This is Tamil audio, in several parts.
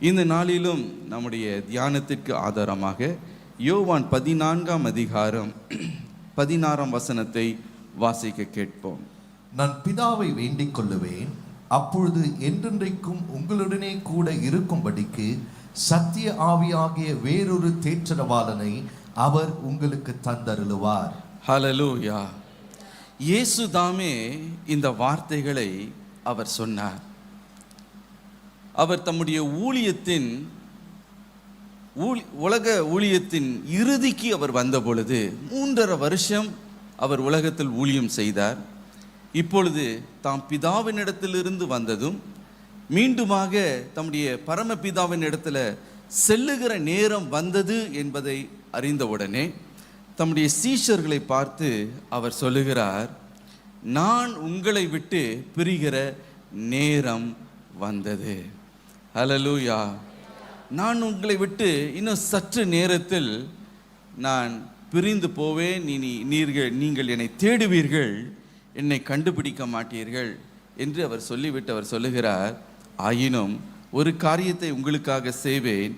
இந்த நாளிலும் நம்முடைய தியானத்திற்கு ஆதாரமாக யோவான் 14ஆம் அதிகாரம் 16ஆம் வசனத்தை வாசிக்க கேட்போம். நான் பிதாவை வேண்டிக் கொள்ளுவேன், அப்பொழுது என்றென்றைக்கும் உங்களுடனே கூட இருக்கும்படிக்கு சத்திய ஆவியாகிய வேறொரு தேற்றரவாளனை அவர் உங்களுக்கு தந்தருளுவார். ஹல்லேலூயா. இயேசு தாமே இந்த வார்த்தைகளை அவர் சொன்னார். அவர் தம்முடைய ஊழியத்தின் உலக ஊழியத்தின் இறுதிக்கு அவர் வந்த பொழுது 3.5 வருஷம் அவர் உலகத்தில் ஊழியம் செய்தார். இப்பொழுது தாம் பிதாவினிடத்திலிருந்து வந்ததும் மீண்டுமாக தம்முடைய பரமபிதாவின் இடத்துல செல்லுகிற நேரம் வந்தது என்பதை அறிந்தவுடனே தம்முடைய சீஷர்களை பார்த்து அவர் சொல்லுகிறார், நான் உங்களை விட்டு பிரிகிற நேரம் வந்தது. ஹல்லேலூயா. நான் உங்களை விட்டு இன்னும் சற்று நேரத்தில் நான் பிரிந்து போவேன். நீங்கள் என்னை தேடுவீர்கள், என்னை கண்டுபிடிக்க மாட்டீர்கள் என்று அவர் சொல்லிவிட்டு அவர் சொல்லுகிறார், ஆயினும் ஒரு காரியத்தை உங்களுக்காக செய்வேன்,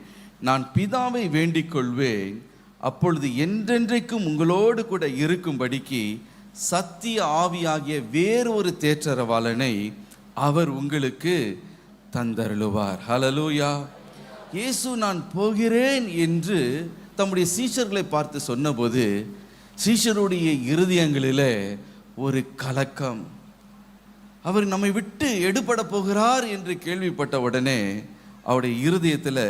நான் பிதாவை வேண்டிக் கொள்வேன், அப்பொழுது என்றென்றைக்கும் உங்களோடு கூட இருக்கும்படிக்கு சத்திய ஆவியாகிய வேறொரு தேற்றரவாளனை அவர் உங்களுக்கு தந்தருளுவார். ஹல்லேலூயா. இயேசு நான் போகிறேன் என்று தம்முடைய சீஷர்களை பார்த்து சொன்னபோது சீஷருடைய இருதயங்களிலே ஒரு கலக்கம். அவர் நம்மை விட்டு எடுபட போகிறார் என்று கேள்விப்பட்ட உடனே அவருடைய இருதயத்தில்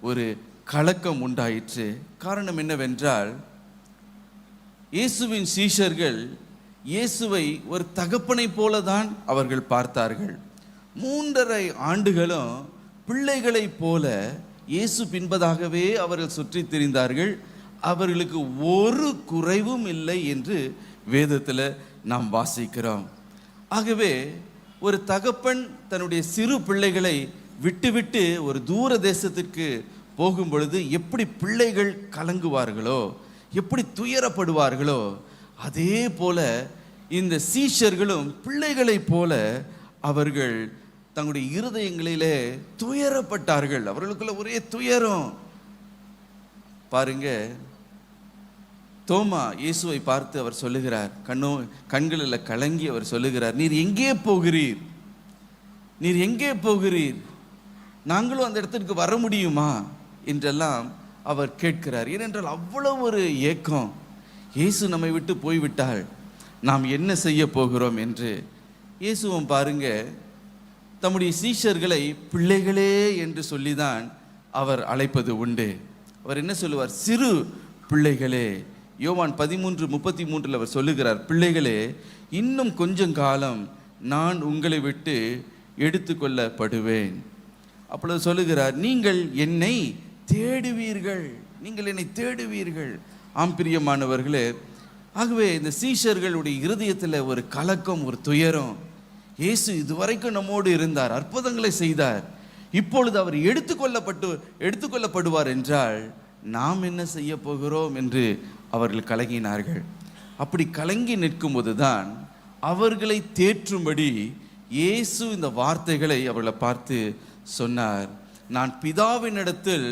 ஒரு கலக்கம் உண்டாயிற்று. காரணம் என்னவென்றால், இயேசுவின் சீஷர்கள் இயேசுவை ஒரு தகப்பனை போல தான் அவர்கள் பார்த்தார்கள். 3.5 ஆண்டுகளும் பிள்ளைகளை போல இயேசு பின்பதாகவே அவர்கள் சுற்றி திரிந்தார்கள். அவர்களுக்கு ஒரு குறைவும் இல்லை என்று வேதத்தில் நாம் வாசிக்கிறோம். ஆகவே ஒரு தகப்பன் தன்னுடைய சிறு பிள்ளைகளை விட்டுவிட்டு ஒரு தூர தேசத்திற்கு போகும் பொழுது எப்படி பிள்ளைகள் கலங்குவார்களோ, எப்படி துயரப்படுவார்களோ, அதே போல இந்த சீஷர்களும் பிள்ளைகளை போல அவர்கள் தங்களுடைய இருதயங்களிலே துயரப்பட்டார்கள். அவர்களுக்குள்ள ஒரே துயரம். பாருங்க, தோமா இயேசுவை பார்த்து அவர் சொல்லுகிறார், கண்களில் கலங்கி அவர் சொல்லுகிறார், நீர் எங்கே போகிறீர்? நீர் எங்கே போகிறீர்? நாங்களும் அந்த இடத்திற்கு வர முடியுமா என்றெல்லாம் அவர் கேட்கிறார். ஏனென்றால் அவ்வளவு ஒரு ஏக்கம். இயேசு நம்மை விட்டு போய்விட்டால் நாம் என்ன செய்ய போகிறோம் என்று. இயேசுவும் பாருங்க, தம்முடைய சீஷர்களை பிள்ளைகளே என்று சொல்லிதான் அவர் அழைப்பது உண்டு. அவர் என்ன சொல்லுவார்? சிறு பிள்ளைகளே. யோவான் 13:33 அவர் சொல்லுகிறார், பிள்ளைகளே, இன்னும் கொஞ்சம் காலம் நான் உங்களை விட்டு எடுத்துக்கொள்ளப்படுவேன். அப்பொழுது சொல்லுகிறார், நீங்கள் என்னை தேடுவீர்கள், நீங்கள் என்னை தேடுவீர்கள். ஆம் பிரியமானவர்களே, ஆகவே இந்த சீஷர்களுடைய இருதயத்தில் ஒரு கலக்கம், ஒரு துயரம். இயேசு இதுவரைக்கும் நம்மோடு இருந்தார், அற்புதங்களை செய்தார். இப்பொழுது அவர் எடுத்துக்கொள்ளப்படுவார் என்றால் நாம் என்ன செய்ய போகிறோம் என்று அவர்கள் கலங்கினார்கள். அப்படி கலங்கி நிற்கும் போதுதான் அவர்களை தேற்றும்படி இயேசு இந்த வார்த்தைகளை அவர்களை பார்த்து சொன்னார், நான் பிதாவினிடத்தில்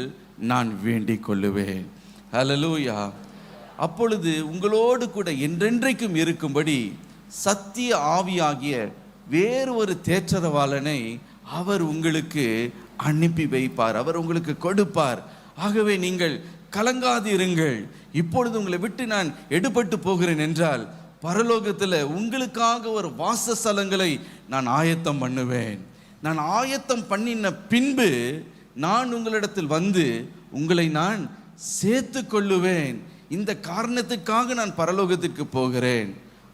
நான் வேண்டிக் கொள்ளுவேன். ஹல்லேலூயா. அப்பொழுது உங்களோடு கூட என்றென்றைக்கும் இருக்கும்படி சத்திய ஆவியாகிய வேறு ஒரு தேற்றரவாளனை அவர் உங்களுக்கு அனுப்பி வைப்பார், அவர் உங்களுக்கு கொடுப்பார். ஆகவே நீங்கள் கலங்காதிருங்கள். இப்பொழுது உங்களை விட்டு நான் எடுபட்டு போகிறேன் என்றால் பரலோகத்தில் உங்களுக்காக ஒரு வாசஸ்தலங்களை நான் ஆயத்தம் பண்ணுவேன். நான் ஆயத்தம் பண்ணின பின்பு நான் உங்களிடத்தில் வந்து உங்களை நான் சேர்த்து கொள்ளுவேன். இந்த காரணத்துக்காக நான் பரலோகத்திற்கு போகிறேன்.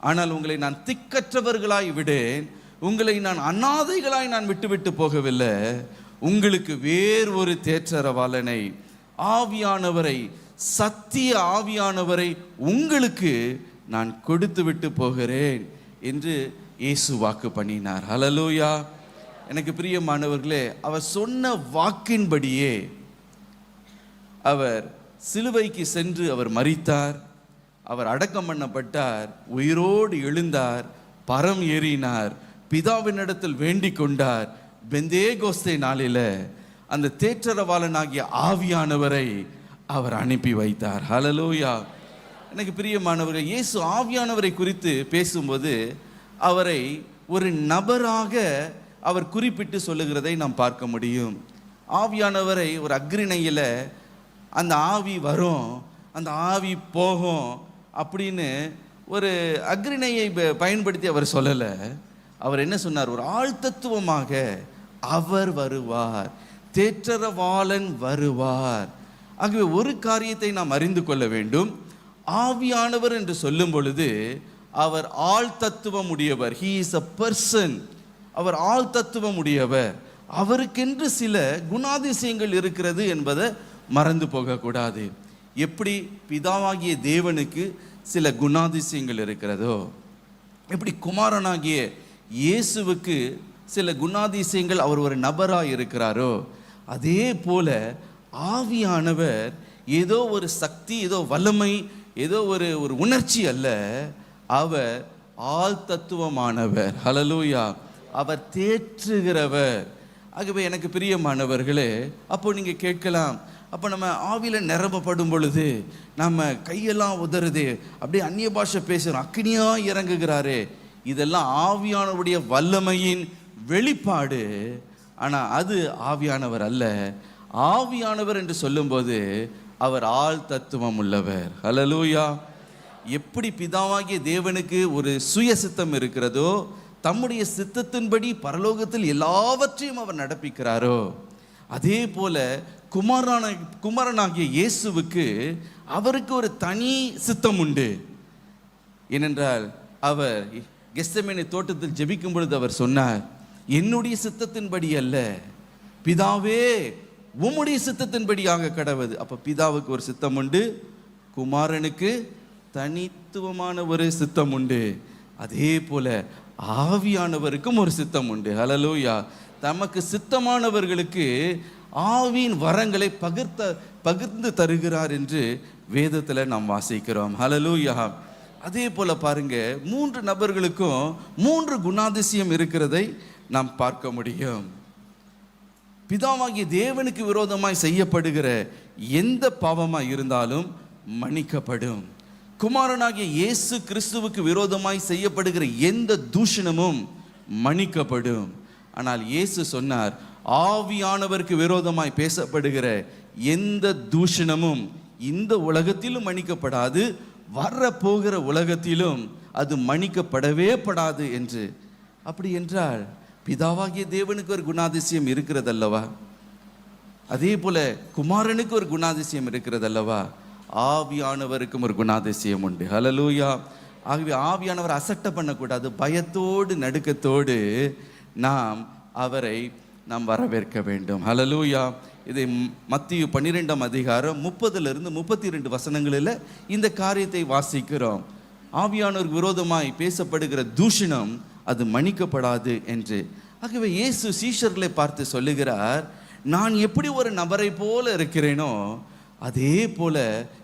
ஆனால் உங்களை நான் திக்கற்றவர்களாய் விடேன், உங்களை நான் அநாதைகளாய் நான் விட்டு போகவில்லை. உங்களுக்கு வேறு ஒரு தேற்றரவாளனை, ஆவியானவரை, சத்திய ஆவியானவரை உங்களுக்கு நான் கொடுத்து விட்டு போகிறேன் என்று இயேசு வாக்கு பண்ணினார். ஹல்லேலூயா. எனக்கு பிரியமானவர்களே, அவர் சொன்ன வாக்கின்படியே அவர் சிலுவைக்கு சென்று அவர் மரித்தார், அவர் அடக்கம் பண்ணப்பட்டார், உயிரோடு எழுந்தார், பரம் ஏறினார், பிதாவினிடத்தில் வேண்டிக் கொண்டார். பெந்தேகோஸ்தே நாளில் அந்த தேற்றரவாளனாகிய ஆவியானவரை அவர் அனுப்பி வைத்தார். ஹல்லேலூயா. எனக்கு பிரியமானவர்கள், இயேசு ஆவியானவரை குறித்து பேசும்போது அவரை ஒரு நபராக அவர் குறிப்பிட்டு சொல்லுகிறதை நாம் பார்க்க முடியும். ஆவியானவரை ஒரு அக்ரிணையில் அந்த ஆவி வரும், அந்த ஆவி போகும் அப்படின்னு ஒரு அக்ரிணையை பயன்படுத்தி அவர் சொல்லலை. அவர் என்ன சொன்னார்? ஒரு ஆழ்தத்துவமாக அவர் வருவார், தேற்றரவாளன் வருவார். ஆகவே ஒரு காரியத்தை நாம் அறிந்து கொள்ள வேண்டும். ஆவியானவர் என்று சொல்லும் பொழுது அவர் ஆழ்தத்துவம் உடையவர். He is a person. அவர் ஆழ்தத்துவம் உடையவர். அவருக்கென்று சில குணாதிசயங்கள் இருக்கிறது என்பதை மறந்து போகக்கூடாது. எப்படி பிதாவாகிய தேவனுக்கு சில குணாதிசயங்கள் இருக்கிறதோ, எப்படி குமாரனாகிய இயேசுவுக்கு சில குணாதிசயங்கள் அவர் ஒரு நபராக இருக்கிறாரோ, அதே போல ஆவியானவர் ஏதோ ஒரு சக்தி, ஏதோ வல்லமை, ஏதோ ஒரு உணர்ச்சி அல்ல. அவர் ஆழ்தத்துவமானவர். ஹல்லேலூயா. அவர் தேற்றுகிறவர். ஆகவே எனக்கு பிரியமானவர்களே, அப்போ நீங்கள் கேட்கலாம், அப்போ நம்ம ஆவியில் நிரப்பப்படும் பொழுது நம்ம கையெல்லாம் உதறுது, அப்படியே அந்நிய பாஷை பேசுகிறோம், அக்னியாக இறங்குகிறாரே, இதெல்லாம் ஆவியானவருடைய வல்லமையின் வெளிப்பாடு. ஆனால் அது ஆவியானவர் அல்ல. ஆவியானவர் என்று சொல்லும்போது அவர் ஆழ்தத்துவம் உள்ளவர். ஹல்லேலூயா. எப்படி பிதாவாகிய தேவனுக்கு ஒரு சுய சித்தம் இருக்கிறதோ, தம்முடைய சித்தத்தின்படி பரலோகத்தில் எல்லாவற்றையும் அவர் நடப்பிக்கிறாரோ, அதே போல குமாரனாகிய இயேசுவுக்கு அவருக்கு ஒரு தனி சித்தம் உண்டு. ஏனென்றால் அவர் கெத்செமனே தோட்டத்தில் ஜெபிக்கும் பொழுது அவர் சொன்னார், என்னுடைய சித்தத்தின்படி அல்ல பிதாவே உம்முடைய சித்தத்தின்படியாக கடவுது. அப்போ பிதாவுக்கு ஒரு சித்தம் உண்டு, குமாரனுக்கு தனித்துவமான ஒரு சித்தம் உண்டு. அதே போல ஆவியானவருக்கும் ஒரு சித்தம் உண்டு. ஹல்லேலூயா. தமக்கு சித்தமானவர்களுக்கு ஆவியின் வரங்களை பகிர்ந்து தருகிறார் என்று வேதத்தில் நாம் வாசிக்கிறோம். ஹல்லேலூயா. அதே போல பாருங்க, 3 நபர்களுக்கும் 3 குணாதிசயம் இருக்கிறதை நாம் பார்க்க முடியும். பிதாவாகிய தேவனுக்கு விரோதமாய் செய்யப்படுகிற எந்த பாவமாய் இருந்தாலும் மன்னிக்கப்படும். குமாரனாகிய இயேசு கிறிஸ்துவுக்கு விரோதமாய் செய்யப்படுகிற எந்த தூஷணமும் மன்னிக்கப்படும். ஆனால் இயேசு சொன்னார், ஆவியானவருக்கு விரோதமாய் பேசப்படுகிற எந்த தூஷணமும் இந்த உலகத்திலும் மன்னிக்கப்படாது, வரப்போகிற உலகத்திலும் அது மன்னிக்கப்படவே படாது என்று. அப்படி என்றால் பிதாவாகிய தேவனுக்கு ஒரு குணாதிசயம் இருக்கிறதல்லவா? அதே போல குமாரனுக்கு ஒரு குணாதிசயம் இருக்கிறதல்லவா? ஆவியானவருக்கும் ஒரு குணாதிசயம் உண்டு. ஹல்லேலூயா. ஆகவே ஆவியானவர் அசட்டை பண்ணக்கூடாது. பயத்தோடு நடுக்கத்தோடு நாம் அவரை வரவேற்க வேண்டும். ஹல்லேலூயா. இதை மத்தேயு 12ஆம் அதிகாரம் 30 32 வசனங்களில் இந்த காரியத்தை வாசிக்கிறோம். ஆவியானவருக்கு விரோதமாய் பேசப்படுகிற தூஷணம் அது மன்னிக்கப்படாது என்று. ஆகவே இயேசு சீஷர்களை பார்த்து சொல்லுகிறார், நான் எப்படி ஒரு நபரை போல இருக்கிறேனோ அதே போல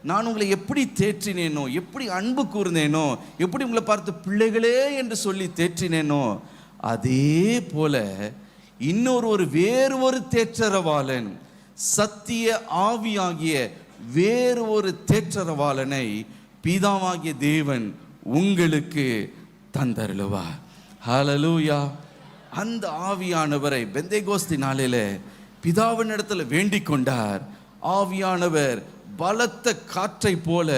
நான் உங்களை எப்படி தேற்றினேனோ, எப்படி அன்பு கூர்ந்தேனோ, எப்படி உங்களை பார்த்து பிள்ளைகளே என்று சொல்லி தேற்றினேனோ, அதே போல வேறு ஒரு தேற்றரவாளன், சத்திய ஆவியாகிய வேறு ஒரு தேற்றரவாளனை பிதாவாகிய தேவன் உங்களுக்கு தந்தருளுவார். ஹல்லேலூயா. அந்த ஆவியானவரை பெந்தேகோஸ்து நாளிலே பிதாவின் இடத்துல வேண்டிக் கொண்டார். ஆவியானவர் பலத்த காற்றை போல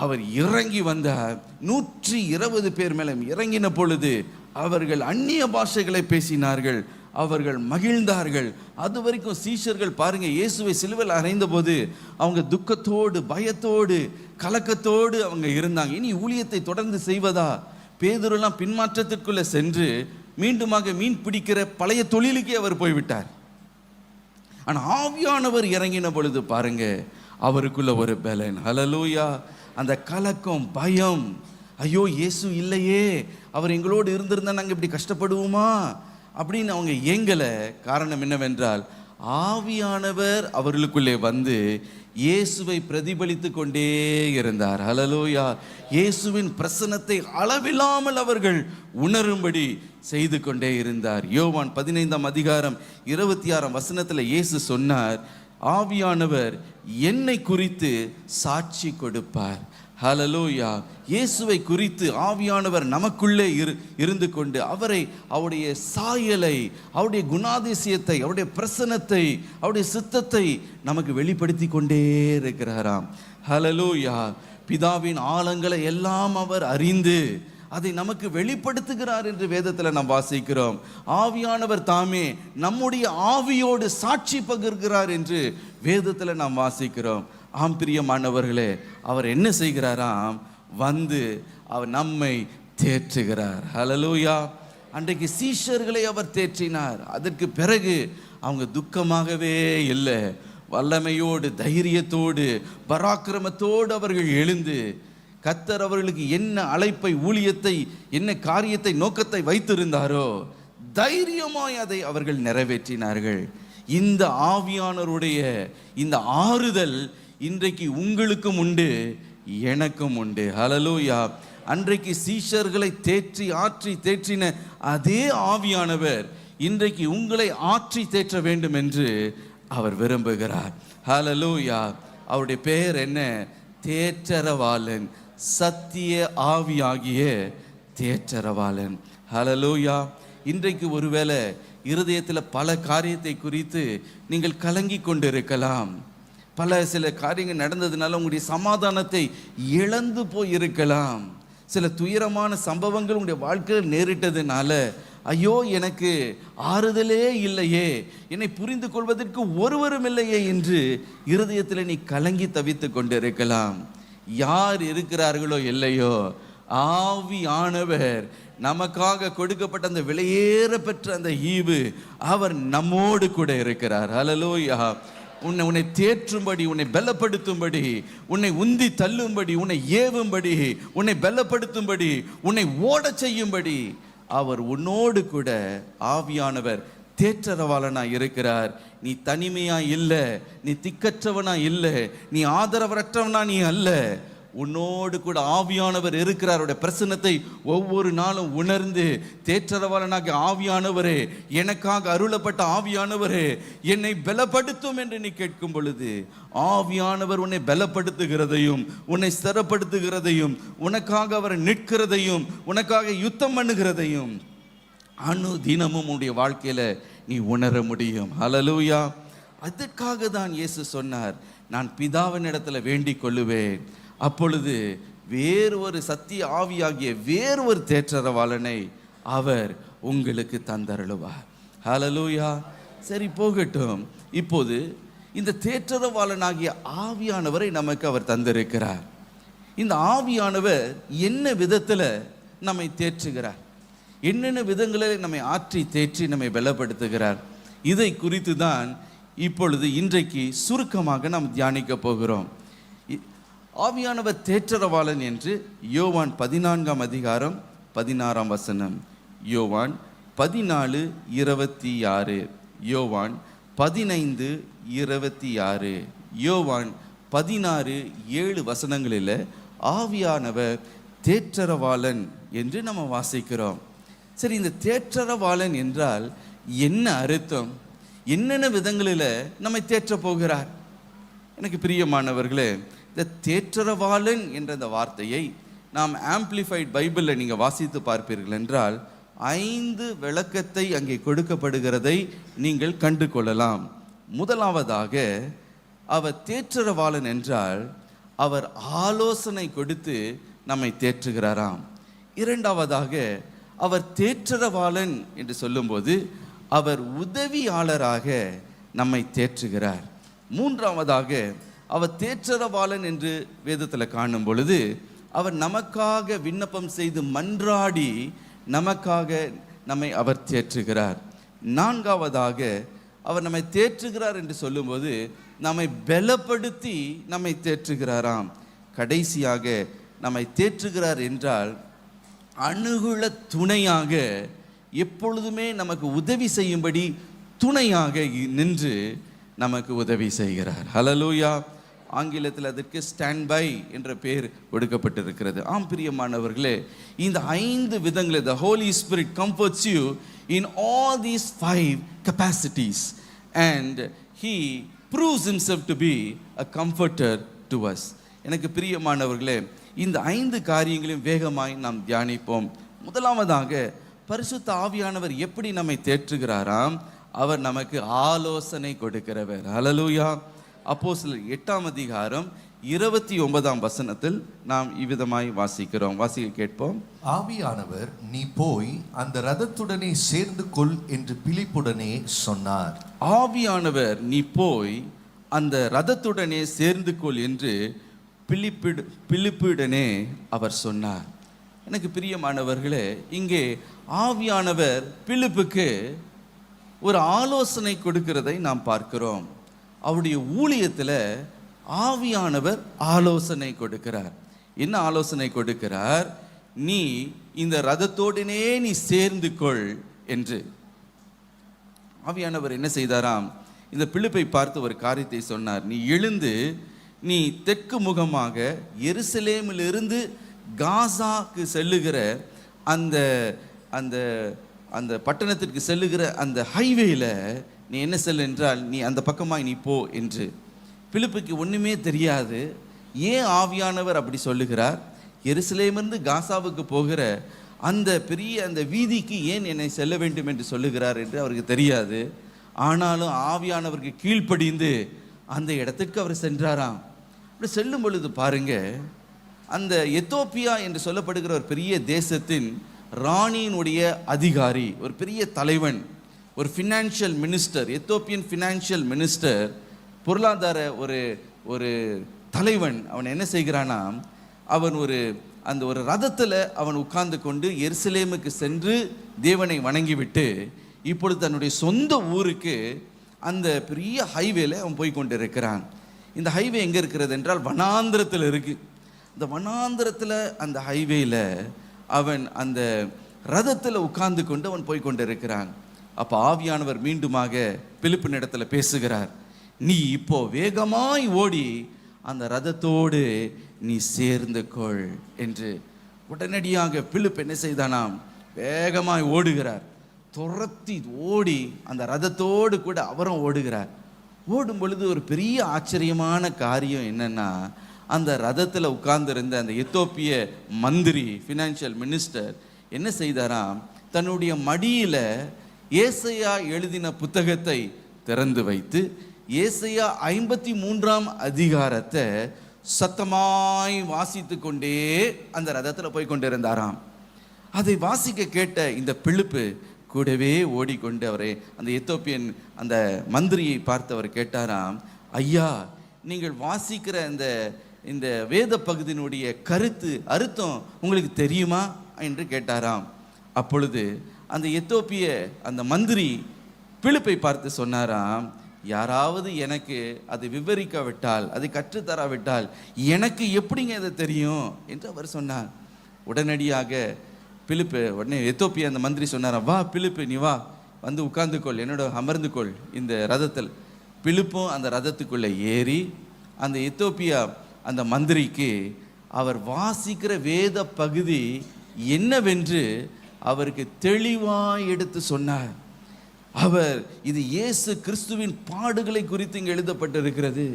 அவர் இறங்கி வந்தார். 120 பேர் மேலும் இறங்கின பொழுது அவர்கள் அந்நிய பாஷைகளை பேசினார்கள், அவர்கள் மகிழ்ந்தார்கள். அது வரைக்கும் சீஷர்கள் பாருங்க, இயேசுவை சிலுவையில் அறைந்த போது அவங்க துக்கத்தோடு, பயத்தோடு, கலக்கத்தோடு அவங்க இருந்தாங்க. இனி ஊழியத்தை தொடர்ந்து செய்வதா? பேதுருலாம் பின்மாற்றத்திற்குள்ள சென்று மீண்டுமாக மீன் பிடிக்கிற பழைய தொழிலுக்கே அவர் போய்விட்டார். ஆனால் ஆவியானவர் இறங்கின பொழுது பாருங்க, அவருக்குள்ள ஒரு பலன். ஹல்லேலூயா. அந்த கலக்கம், பயம், ஐயோ இயேசு இல்லையே, அவர் எங்களோடு இருந்திருந்தா நாங்கள் இப்படி கஷ்டப்படுவோமா அப்படின்னு அவங்க ஏங்கலை. காரணம் என்னவென்றால் ஆவியானவர் அவர்களுக்குள்ளே வந்து இயேசுவை பிரதிபலித்து கொண்டே இருந்தார். ஹல்லேலூயா. இயேசுவின் பிரசன்னத்தை அளவில்லாமல் அவர்கள் உணரும்படி செய்து கொண்டே இருந்தார். யோவான் 15ஆம் அதிகாரம் 26ஆம் வசனத்தில் இயேசு சொன்னார், ஆவியானவர் என்னை குறித்து சாட்சி கொடுப்பார். ஹல்லேலூயா. இயேசுவை குறித்து ஆவியானவர் நமக்குள்ளே இருந்து கொண்டு அவரை, அவருடைய சாயலை, அவருடைய குணாதிசயத்தை, அவருடைய பிரசன்னத்தை, அவருடைய சித்தத்தை நமக்கு வெளிப்படுத்தி கொண்டே இருக்கிறாராம். ஹல்லேலூயா. பிதாவின் ஆழங்களை எல்லாம் அவர் அறிந்து அதை நமக்கு வெளிப்படுத்துகிறார் என்று வேதத்தில் நாம் வாசிக்கிறோம். ஆவியானவர் தாமே நம்முடைய ஆவியோடு சாட்சி பகிர்கிறார் என்று வேதத்தில் நாம் வாசிக்கிறோம். ஆம் பிரியமானவர்களே, அவர் என்ன செய்கிறாராம்? வந்து அவர் நம்மை தேற்றுகிறார். ஹல்லேலூயா. அன்றைக்கு சீஷர்களை அவர் தேற்றினார். அதற்கு பிறகு அவங்க துக்கமாகவே இல்லை, வல்லமையோடு, தைரியத்தோடு, பராக்கிரமத்தோடு அவர்கள் எழுந்து கர்த்தர் அவர்களுக்கு என்ன அழைப்பை, ஊழியத்தை, என்ன காரியத்தை, நோக்கத்தை வைத்திருந்தாரோ தைரியமாய் அதை அவர்கள் நிறைவேற்றினார்கள். இந்த ஆவியானவருடைய இந்த ஆறுதல் இன்றைக்கு உங்களுக்கும் உண்டு, எனக்கும் உண்டு. ஹல்லேலூயா. அன்றைக்கு சீஷர்களை ஆற்றி தேற்றின அதே ஆவியானவர் இன்றைக்கு உங்களை ஆற்றி தேற்ற வேண்டும் என்று அவர் விரும்புகிறார். ஹல்லேலூயா. அவருடைய பெயர் என்ன? தேற்றரவாளன், சத்திய ஆவியாகிய தேற்றரவாளன். ஹல்லேலூயா. இன்றைக்கு ஒருவேளை இருதயத்தில் பல காரியத்தை குறித்து நீங்கள் கலங்கி கொண்டிருக்கலாம். சில காரியங்கள் நடந்ததுனால உங்களுடைய சமாதானத்தை இழந்து போயிருக்கலாம். சில துயரமான சம்பவங்கள் உங்களுடைய வாழ்க்கையில் நேரிட்டதுனால, ஐயோ எனக்கு ஆறுதலே இல்லையே, என்னை புரிந்து கொள்வதற்கு ஒருவரும் இல்லையே என்று இருதயத்தில் நீ கலங்கி தவித்து கொண்டிருக்கலாம். யார் இருக்கிறார்களோ இல்லையோ, ஆவியானவர் நமக்காக கொடுக்கப்பட்ட அந்த விலையேற பெற்ற அந்த ஈவு அவர் நம்மோடு கூட இருக்கிறார். ஹல்லேலூயா. உன்னை தேற்றும்படி, உன்னை பலப்படுத்தும்படி, உன்னை உந்தி தள்ளும்படி, உன்னை ஏவும்படி, உன்னை பலப்படுத்தும்படி, உன்னை ஓட செய்யும்படி அவர் உன்னோடு கூட ஆவியானவர் தேற்றரவாளனா இருக்கிறார். நீ தனிமையா இல்லை, நீ திக்கற்றவனா இல்லை, நீ ஆதரவற்றவனா நீ அல்ல. உன்னோடு கூட ஆவியானவர் இருக்கிறார். அவருடைய பிரசன்னத்தை ஒவ்வொரு நாளும் உணர்ந்து, தேற்றரவாளனாக ஆவியானவரே, எனக்காக அருளப்பட்ட ஆவியானவரே, என்னை பலப்படுத்தும் என்று நீ கேட்கும் பொழுது ஆவியானவர் உன்னை பலப்படுத்துகிறதையும், உன்னை ஸ்திரப்படுத்துகிறதையும், உனக்காக அவர் நிற்கிறதையும், உனக்காக யுத்தம் பண்ணுகிறதையும் தினமும் உன்னுடைய வாழ்க்கையில நீ உணர முடியும். ஹல்லேலூயா. அதற்காக தான் இயேசு சொன்னார், நான் பிதாவின் இடத்துல வேண்டிக் கொள்ளுவேன், அப்பொழுது வேறு ஒரு சத்திய ஆவியாகிய வேறு ஒரு தேற்றரவாளனை அவர் உங்களுக்கு தந்தருளுவார். ஹல்லேலூயா. சரி, போகட்டும். இப்போது இந்த தேற்றரவாளனாகிய ஆவியானவரை நமக்கு அவர் தந்திருக்கிறார். இந்த ஆவியானவர் என்ன விதத்தில் நம்மை தேற்றுகிறார், என்னென்ன விதங்களில் நம்மை ஆற்றி தேற்றி நம்மை பலப்படுத்துகிறார், இதை குறித்து தான் இப்பொழுது இன்றைக்கு சுருக்கமாக நாம் தியானிக்க போகிறோம். ஆவியானவர் தேற்றரவாளன் என்று யோவான் 14ஆம் அதிகாரம் 16ஆம் வசனம், யோவான் 14:26, யோவான் 15:26, யோவான் 16:7 வசனங்களில் ஆவியானவர் தேற்றரவாளன் என்று நம்ம வாசிக்கிறோம். சரி, இந்த தேற்றரவாளன் என்றால் என்ன அர்த்தம்? என்னென்ன விதங்களில் நம்மை தேற்ற போகிறார்? எனக்கு பிரியமானவர்களே, இந்த தேற்றரவாளன் என்ற இந்த வார்த்தையை நாம் ஆம்பிளிஃபைட் பைபிளில் நீங்கள் வாசித்து பார்ப்பீர்கள் என்றால் 5 விளக்கத்தை அங்கே கொடுக்கப்படுகிறதை நீங்கள் கண்டு கொள்ளலாம். முதலாவதாக, அவர் தேற்றரவாளன் என்றால் அவர் ஆலோசனை கொடுத்து நம்மை தேற்றுகிறாராம். இரண்டாவதாக, அவர் தேற்றரவாளன் என்று சொல்லும்போது அவர் உதவியாளராக நம்மை தேற்றுகிறார். மூன்றாவதாக, அவர் தேற்றரவாளன் என்று வேதத்தில் காணும் பொழுது அவர் நமக்காக விண்ணப்பம் செய்து மன்றாடி நமக்காக நம்மை அவர் தேற்றுகிறார். நான்காவதாக, அவர் நம்மை தேற்றுகிறார் என்று சொல்லும்போது நம்மை பலப்படுத்தி நம்மை தேற்றுகிறாராம். கடைசியாக, நம்மை தேற்றுகிறார் என்றால் அனுகூல துணையாக எப்பொழுதுமே நமக்கு உதவி செய்யும்படி துணையாக நின்று நமக்கு உதவி செய்கிறார். ஹல்லேலூயா. ஆங்கிலத்தில் அதற்கு ஸ்டாண்ட் பை என்ற பெயர் கொடுக்கப்பட்டிருக்கிறது. ஆம் பிரியமானவர்களே, இந்த 5 விதங்களை the Holy Spirit comforts you in all these 5 capacities and he proves himself to be a comforter to us. எனக்கு பிரியமானவர்களே, இந்த 5 காரியங்களையும் வேகமாய் நாம் தியானிப்போம். முதலாவதாக, பரிசுத்த ஆவியானவர் எப்படி நம்மை தேற்றுகிறாராம்? அவர் நமக்கு ஆலோசனை கொடுக்கிறவர். ஹல்லேலூயா. அப்போஸ்தலர் 8ஆம் அதிகாரம் 29ஆம் வசனத்தில் நாம் இவ்விதமாய் வாசிக்கிறோம். வாசிக்க கேட்போம். ஆவியானவர் நீ போய் அந்த ரதத்துடனே சேர்ந்து கொள் என்று பிலிப்புடனே சொன்னார். ஆவியானவர் நீ போய் அந்த ரதத்துடனே சேர்ந்து கொள் என்று பிலிப்புடனே அவர் சொன்னார். எனக்கு பிரியமானவர்களே, இங்கே ஆவியானவர் பிலிப்புக்கு ஒரு ஆலோசனை கொடுக்கிறதை நாம் பார்க்கிறோம். அவருடைய ஊழியத்தில் ஆவியானவர் ஆலோசனை கொடுக்கிறார். என்ன ஆலோசனை கொடுக்கிறார்? நீ இந்த ரதத்தோடனே நீ சேர்ந்து கொள் என்று. ஆவியானவர் என்ன செய்தாராம்? இந்த பிலிப்பை பார்த்து ஒரு காரியத்தை சொன்னார். நீ எழுந்து நீ தெற்கு முகமாக எருசலேமிலிருந்து காசாக்கு செல்லுகிற அந்த அந்த அந்த பட்டணத்திற்கு செல்லுகிற அந்த ஹைவேல நீ என்ன செல் என்றால், நீ அந்த பக்கமாய் நீ போ என்று. பிலிப்புக்கு ஒன்றுமே தெரியாது. ஏன் ஆவியானவர் அப்படி சொல்லுகிறார்? எருசலேமிலிருந்து காசாவுக்கு போகிற அந்த பெரிய அந்த வீதிக்கு ஏன் என்னை செல்ல வேண்டும் என்று சொல்லுகிறார் என்று அவருக்கு தெரியாது. ஆனாலும் ஆவியானவருக்கு கீழ்ப்படிந்து அந்த இடத்துக்கு அவர் சென்றாராம். அப்படி செல்லும் பொழுது பாருங்க, அந்த எத்தோப்பியா என்று சொல்லப்படுகிற ஒரு பெரிய தேசத்தின் ராணியினுடைய அதிகாரி, ஒரு பெரிய தலைவன், ஒரு ஃபினான்ஷியல் மினிஸ்டர், எத்தோப்பியன் ஃபினான்ஷியல் மினிஸ்டர், பொருளாதார ஒரு ஒரு தலைவன். அவன் என்ன செய்கிறானா, அவன் ஒரு ரதத்தில் அவன் உட்கார்ந்து கொண்டு எருசலேமுக்கு சென்று தேவனை வணங்கிவிட்டு இப்பொழுது தன்னுடைய சொந்த ஊருக்கு அந்த பெரிய ஹைவேல அவன் போய் கொண்டு இருக்கிறான். இந்த ஹைவே எங்கே இருக்கிறது என்றால் வனாந்திரத்தில் இருக்கு. இந்த வனாந்திரத்தில் அந்த ஹைவேல அவன் அந்த ரதத்தில் உட்கார்ந்து கொண்டு அவன் போய் கொண்டு இருக்கிறான். அப்போ ஆவியானவர் மீண்டுமாக பிலிப்பின் இடத்துல பேசுகிறார். நீ இப்போ வேகமாய் ஓடி அந்த ரதத்தோடு நீ சேர்ந்து கொள் என்று. உடனடியாக பிலிப் என்ன செய்தானாம்? வேகமாய் ஓடுகிறார். துரத்தி ஓடி அந்த ரதத்தோடு கூட அவரும் ஓடுகிறார். ஓடும் பொழுது ஒரு பெரிய ஆச்சரியமான காரியம் என்னன்னா, அந்த ரதத்தில் உட்கார்ந்திருந்த அந்த எத்தோப்பிய மந்திரி, ஃபினான்ஷியல் மினிஸ்டர் என்ன செய்தாராம்? தன்னுடைய மடியில் ஏசாயா எழுதின புத்தகத்தை திறந்து வைத்து ஏசாயா 53ஆம் அதிகாரத்தை சத்தமாய் வாசித்து கொண்டே அந்த ரதத்தில் போய் கொண்டிருந்தாராம். அதை வாசிக்க கேட்ட இந்த பிலிப்பு கூடவே ஓடிக்கொண்டு அவரை அந்த எத்தோப்பியன் அந்த மந்திரியை பார்த்து அவர் கேட்டாராம், ஐயா, நீங்கள் வாசிக்கிற இந்த வேத பகுதியினுடைய அர்த்தம் உங்களுக்கு தெரியுமா என்று கேட்டாராம். அப்பொழுது அந்த எத்தோப்பிய அந்த மந்திரி பிலிப்பை பார்த்து சொன்னாராம், யாராவது எனக்கு அதை விவரிக்காவிட்டால், அதை கற்றுத்தராவிட்டால் எனக்கு எப்படிங்க அதை தெரியும் என்று அவர் சொன்னார். உடனடியாக பிலிப்பு உடனே எத்தோப்பியா அந்த மந்திரி சொன்னாராம், வா பிலிப்பு, நீ வா, வந்து உட்கார்ந்துக்கொள், என்னோட அமர்ந்துக்கொள் இந்த ரதத்தில். பிலிப்பும் அந்த ரதத்துக்குள்ளே ஏறி அந்த எத்தோப்பியா அந்த மந்திரிக்கு அவர் வாசிக்கிற வேத பகுதி என்னவென்று அவருக்கு தெளிவாய் எடுத்து சொன்னார். அவர் இது இயேசு கிறிஸ்துவின் பாடுகளை குறித்து இங்கே எழுதப்பட்டிருக்கிறது.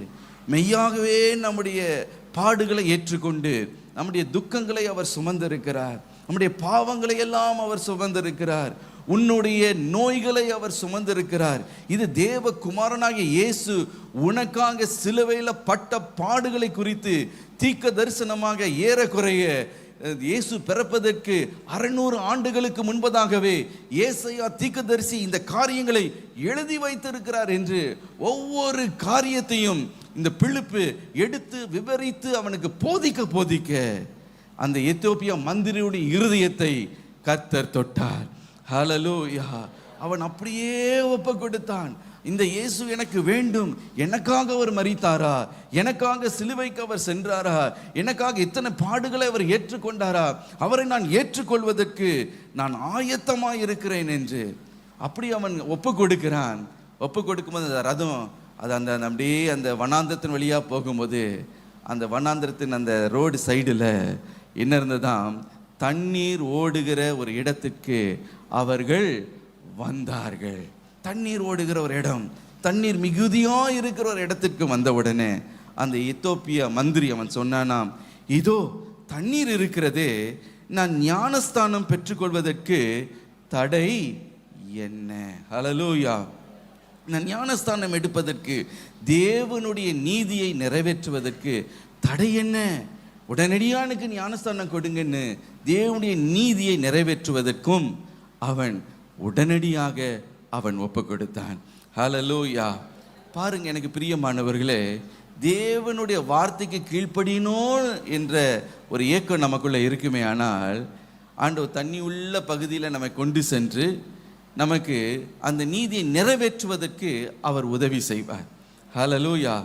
மெய்யாகவே நம்முடைய பாடுகளை ஏற்றுக்கொண்டு நம்முடைய துக்கங்களை அவர் சுமந்திருக்கிறார். நம்முடைய பாவங்களை எல்லாம் அவர் சுமந்திருக்கிறார். உன்னுடைய நோய்களை அவர் சுமந்திருக்கிறார். இது தேவகுமாரனாகிய இயேசு உனக்காக சிலுவையில் பட்ட பாடுகளை குறித்து தீர்க்க தரிசனமாக ஏறக்குறைய இயேசு பிறப்பதற்கு 600 ஆண்டுகளுக்கு முன்பதாகவே ஏசாயா தீர்க்கதரிசி இந்த காரியங்களை எழுதி வைத்திருக்கிறார் என்று ஒவ்வொரு காரியத்தையும் இந்த பிலிப்பு எடுத்து விவரித்து அவனுக்கு போதிக்க அந்த எத்தியோப்பியா மந்திரியுடைய இருதயத்தை கர்த்தர் தொட்டார். ஹல்லேலூயா. அவன் அப்படியே ஒப்பு கொடுத்தான். இந்த இயேசு எனக்கு வேண்டும், எனக்காக அவர் மரித்தாரா, எனக்காக சிலுவைக்கு அவர் சென்றாரா, எனக்காக இத்தனை பாடுகளை அவர் ஏற்றுக்கொண்டாரா, அவரை நான் ஏற்றுக்கொள்வதற்கு நான் ஆயத்தமாய் இருக்கிறேன் என்று அப்படி அவன் ஒப்பு கொடுக்கிறான். ஒப்பு கொடுக்கும்போது அந்த ரதம் அது அந்த அப்படியே அந்த வனாந்திரத்தின் வழியாக போகும்போது அந்த வனாந்திரத்தின் அந்த ரோடு சைடில் என்ன இருந்ததாம், தண்ணீர் ஓடுகிற ஒரு இடத்துக்கு அவர்கள் வந்தார்கள். தண்ணீர் ஓடுகிற ஒரு இடம், தண்ணீர் மிகுதியாக இருக்கிற ஒரு இடத்துக்கு வந்த உடனே அந்த எத்தோப்பியா மந்திரி அவன் சொன்னானாம், இதோ தண்ணீர் இருக்கிறதே, நான் ஞானஸ்தானம் பெற்றுக்கொள்வதற்கு தடை என்ன? ஹல்லேலூயா. நான் ஞானஸ்தானம் எடுப்பதற்கு, தேவனுடைய நீதியை நிறைவேற்றுவதற்கு தடை என்ன? உடனடியாக எனக்கு ஞானஸ்தானம் கொடுங்கன்னு தேவனுடைய நீதியை நிறைவேற்றுவதற்கும் அவன் உடனடியாக அவன் ஒப்பு கொடுத்தான். ஹல்லேலூயா. பாருங்க எனக்கு பிரியமானவர்களே, தேவனுடைய வார்த்தைக்கு கீழ்ப்படியணும் என்ற ஒரு ஏக்கம் நமக்குள்ள இருக்குமே, ஆனால் ஆண்டவர் தண்ணி உள்ள பகுதியில் நம்மை கொண்டு சென்று நமக்கு அந்த நீதியை நிறைவேற்றுவதற்கு அவர் உதவி செய்வார். ஹல்லேலூயா.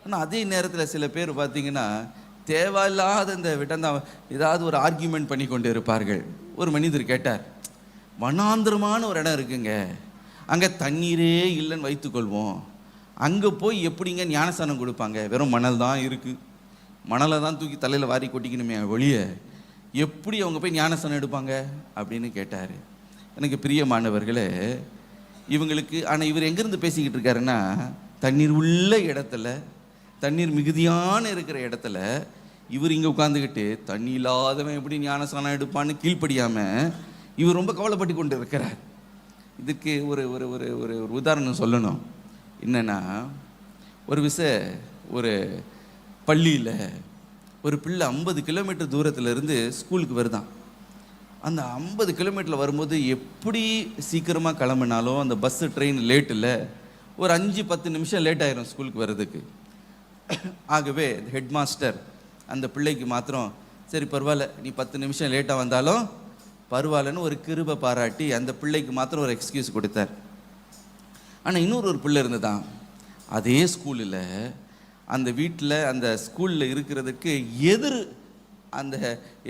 ஆனால் அதே நேரத்தில் சில பேர் பார்த்தீங்கன்னா தேவையில்லாத இந்த விட்டந்தா ஏதாவது ஒரு ஆர்கியூமெண்ட் பண்ணி கொண்டு இருப்பார்கள். ஒரு மனிதர் கேட்டார், வனாந்திரமான ஒரு இடம் இருக்குங்க, அங்கே தண்ணீரே இல்லைன்னு வைத்துக்கொள்வோம், அங்கே போய் எப்படிங்க ஞானஸ்தானம் கொடுப்பாங்க? வெறும் மணல் தான் இருக்குது, மணலை தான் தூக்கி தலையில் வாரி கொட்டிக்கணுமே ஒழிய எப்படி அவங்க போய் ஞானஸ்தானம் எடுப்பாங்க அப்படின்னு கேட்டார். எனக்கு பிரியமானவர்களே, இவங்களுக்கு ஆனால் இவர் எங்கேருந்து பேசிக்கிட்டு இருக்காருன்னா, தண்ணீர் உள்ள இடத்துல, தண்ணீர் மிகுதியான இருக்கிற இடத்துல இவர் இங்கே உட்காந்துக்கிட்டு தண்ணி இல்லாதவன் எப்படி ஞானஸ்தானம் எடுப்பான்னு கீழ்ப்படியாமல் இவர் ரொம்ப கவலைப்பட்டு கொண்டு இருக்கிறார். இதுக்கு ஒரு ஒரு ஒரு ஒரு ஒரு உதாரணம் சொல்லணும். என்னென்னா, ஒரு பள்ளியில் ஒரு பிள்ளை 50 கிலோமீட்டர் தூரத்துலேருந்து ஸ்கூலுக்கு வருதான். அந்த 50 கிலோமீட்டரில் வரும்போது எப்படி சீக்கிரமாக கிளம்பினாலும் அந்த பஸ்ஸு ட்ரெயின் லேட்டில் ஒரு 5-10 நிமிஷம் லேட் ஆயிரும் ஸ்கூலுக்கு வர்றதுக்கு. ஆகவே ஹெட் மாஸ்டர் அந்த பிள்ளைக்கு மாத்திரம் சரி பரவாயில்ல, நீ 10 நிமிஷம் லேட்டாக வந்தாலும் பரவாயில்லன்னு ஒரு கிருபை பாராட்டி அந்த பிள்ளைக்கு மாத்திரம் ஒரு எக்ஸ்கியூஸ் கொடுத்தார். ஆனால் இன்னொரு பிள்ளை இருந்ததான் அதே ஸ்கூலில், அந்த வீட்டில் அந்த ஸ்கூலில் இருக்கிறதுக்கு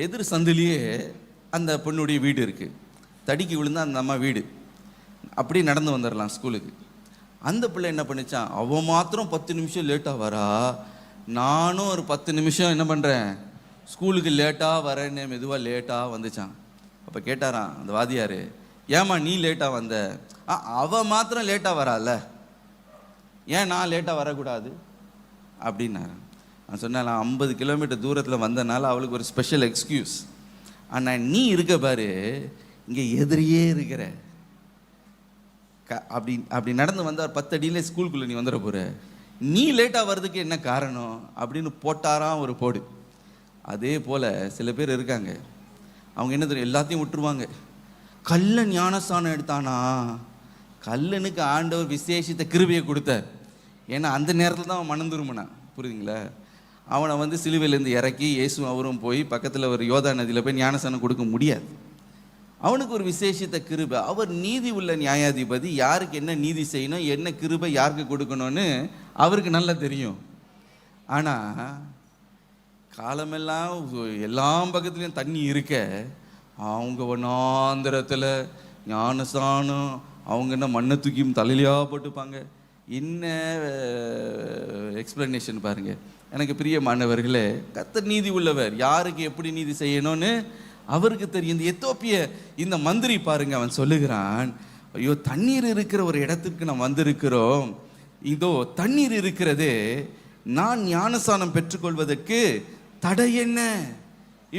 எதிர் சந்திலேயே அந்த பொண்ணுடைய வீடு இருக்குது. தடிக்கு விழுந்தால் அந்த அம்மா வீடு, அப்படியே நடந்து வந்துடலாம் ஸ்கூலுக்கு. அந்த பிள்ளை என்ன பண்ணிச்சான், அவன் மாத்திரம் 10 நிமிஷம் லேட்டாக வரா, நானும் ஒரு 10 நிமிஷம் என்ன பண்ணுறேன் ஸ்கூலுக்கு லேட்டாக வரேன்னு மெதுவாக லேட்டாக வந்துச்சான். அப்போ கேட்டாரான் அந்த வாதியார், ஏம்மா நீ லேட்டாக வந்த? அவன் மாத்திரம் லேட்டாக வரால, ஏன் நான் லேட்டாக வரக்கூடாது அப்படின்னாரு. நான் சொன்னேன், 50 கிலோமீட்டர் தூரத்தில் வந்தனால அவளுக்கு ஒரு ஸ்பெஷல் எக்ஸ்கியூஸ். ஆனால் நீ இருக்க பாரு, இங்கே எதிரியே இருக்கிற, அப்படி நடந்து வந்தால் 10 அடியில் ஸ்கூலுக்குள்ளே நீ வந்துட போகிற, நீ லேட்டாக வர்றதுக்கு என்ன காரணம் அப்படின்னு போட்டாராம் ஒரு போடு. அதே போல் சில பேர் இருக்காங்க, அவங்க என்ன தெரியும், எல்லாத்தையும் விட்டுருவாங்க. கல்லன் ஞானஸ்தானம் எடுத்தானா, கல்லனுக்கு ஆண்டவர் விசேஷித்த கிருபையை கொடுத்தார். ஏன்னா அந்த நேரத்தில் தான் அவன் மனம் திரும்பினான், புரியுதுங்களா? அவனை வந்து சிலுவையிலேருந்து இறக்கி இயேசு அவரும் போய் பக்கத்தில் ஒரு யோதா நதியில் போய் ஞானஸ்தானம் கொடுக்க முடியாது. அவனுக்கு ஒரு விசேஷித்த கிருபை. அவர் நீதி உள்ள நியாயாதிபதி, யாருக்கு என்ன நீதி செய்யணும், என்ன கிருபை யாருக்கு கொடுக்கணும்னு அவருக்கு நல்லா தெரியும். ஆனால் காலமெல்லாம் எல்லா பக்கத்துலேயும் தண்ணி இருக்க, அவங்க வனாந்திரத்தில் ஞானஸ்தானம், அவங்க என்ன மண்ணை தூக்கியும் தலையிலையாக போட்டுப்பாங்க. என்ன எக்ஸ்பிளனேஷன் பாருங்கள். எனக்கு பிரியமானவர்களே, கர்த்தர் நீதி உள்ளவர், யாருக்கு எப்படி நீதி செய்யணும்னு அவருக்கு தெரியும். இந்த எத்தோப்பிய இந்த மந்திரி பாருங்க, அவன் சொல்லுகிறான், ஐயோ தண்ணீர் இருக்கிற ஒரு இடத்துக்கு நாம் வந்திருக்கிறோம், இதோ தண்ணீர் இருக்கிறதே, நான் ஞானஸ்தானம் பெற்றுக்கொள்வதற்கு தடை என்ன?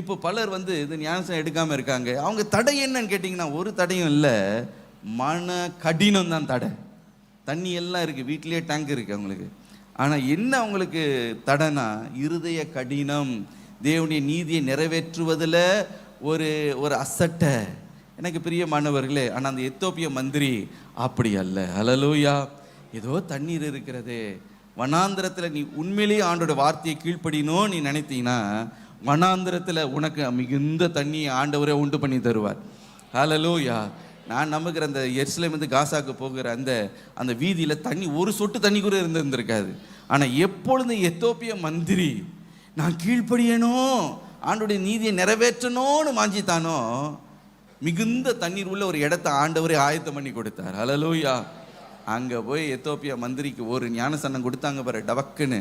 இப்போ பலர் வந்து இது ஞானஸ்தானம் எடுக்காமல் இருக்காங்க. அவங்க தடை என்னன்னு கேட்டிங்கன்னா ஒரு தடையும் இல்லை, மன கடினம் தான் தடை. தண்ணி எல்லாம் இருக்குது, வீட்டிலேயே டேங்க் இருக்குது அவங்களுக்கு. ஆனால் என்ன அவங்களுக்கு தடைனா இருதய கடினம், தேவனுடைய நீதியை நிறைவேற்றுவதில் ஒரு அசட்டை. எனக்கு பிரியமானவர்களே, ஆனால் அந்த எத்தோப்பிய மந்திரி அப்படி அல்ல. ஹல்லேலூயா. ஏதோ தண்ணீர் இருக்கிறது, வனாந்திரத்தில் நீ உண்மையிலேயே ஆண்டோட வார்த்தையை கீழ்ப்படினோன்னு நீ நினைத்தீங்கன்னா வனாந்திரத்தில் உனக்கு மிகுந்த தண்ணியை ஆண்டவரே உண்டு பண்ணி தருவார். ஹல்லேலூயா. நான் நம்புகிற அந்த எருசலேமிலிருந்து காசாக்கு போகிற அந்த வீதியில் தண்ணி ஒரு சொட்டு தண்ணி கூட இருந்திருக்காது. ஆனால் எப்பொழுது எத்தோப்பிய மந்திரி நான் கீழ்ப்படியணும், ஆண்டோடைய நீதியை நிறைவேற்றணும்னு மாஞ்சித்தானோ, மிகுந்த தண்ணீர் உள்ள ஒரு இடத்தை ஆண்டவரே ஆயத்தம் பண்ணி கொடுத்தார். ஹல்லேலூயா. அங்கே போய் எத்தோப்பியா மந்திரிக்கு ஒரு ஞானசன்னம் கொடுத்தாங்க பாரு, டபக்குன்னு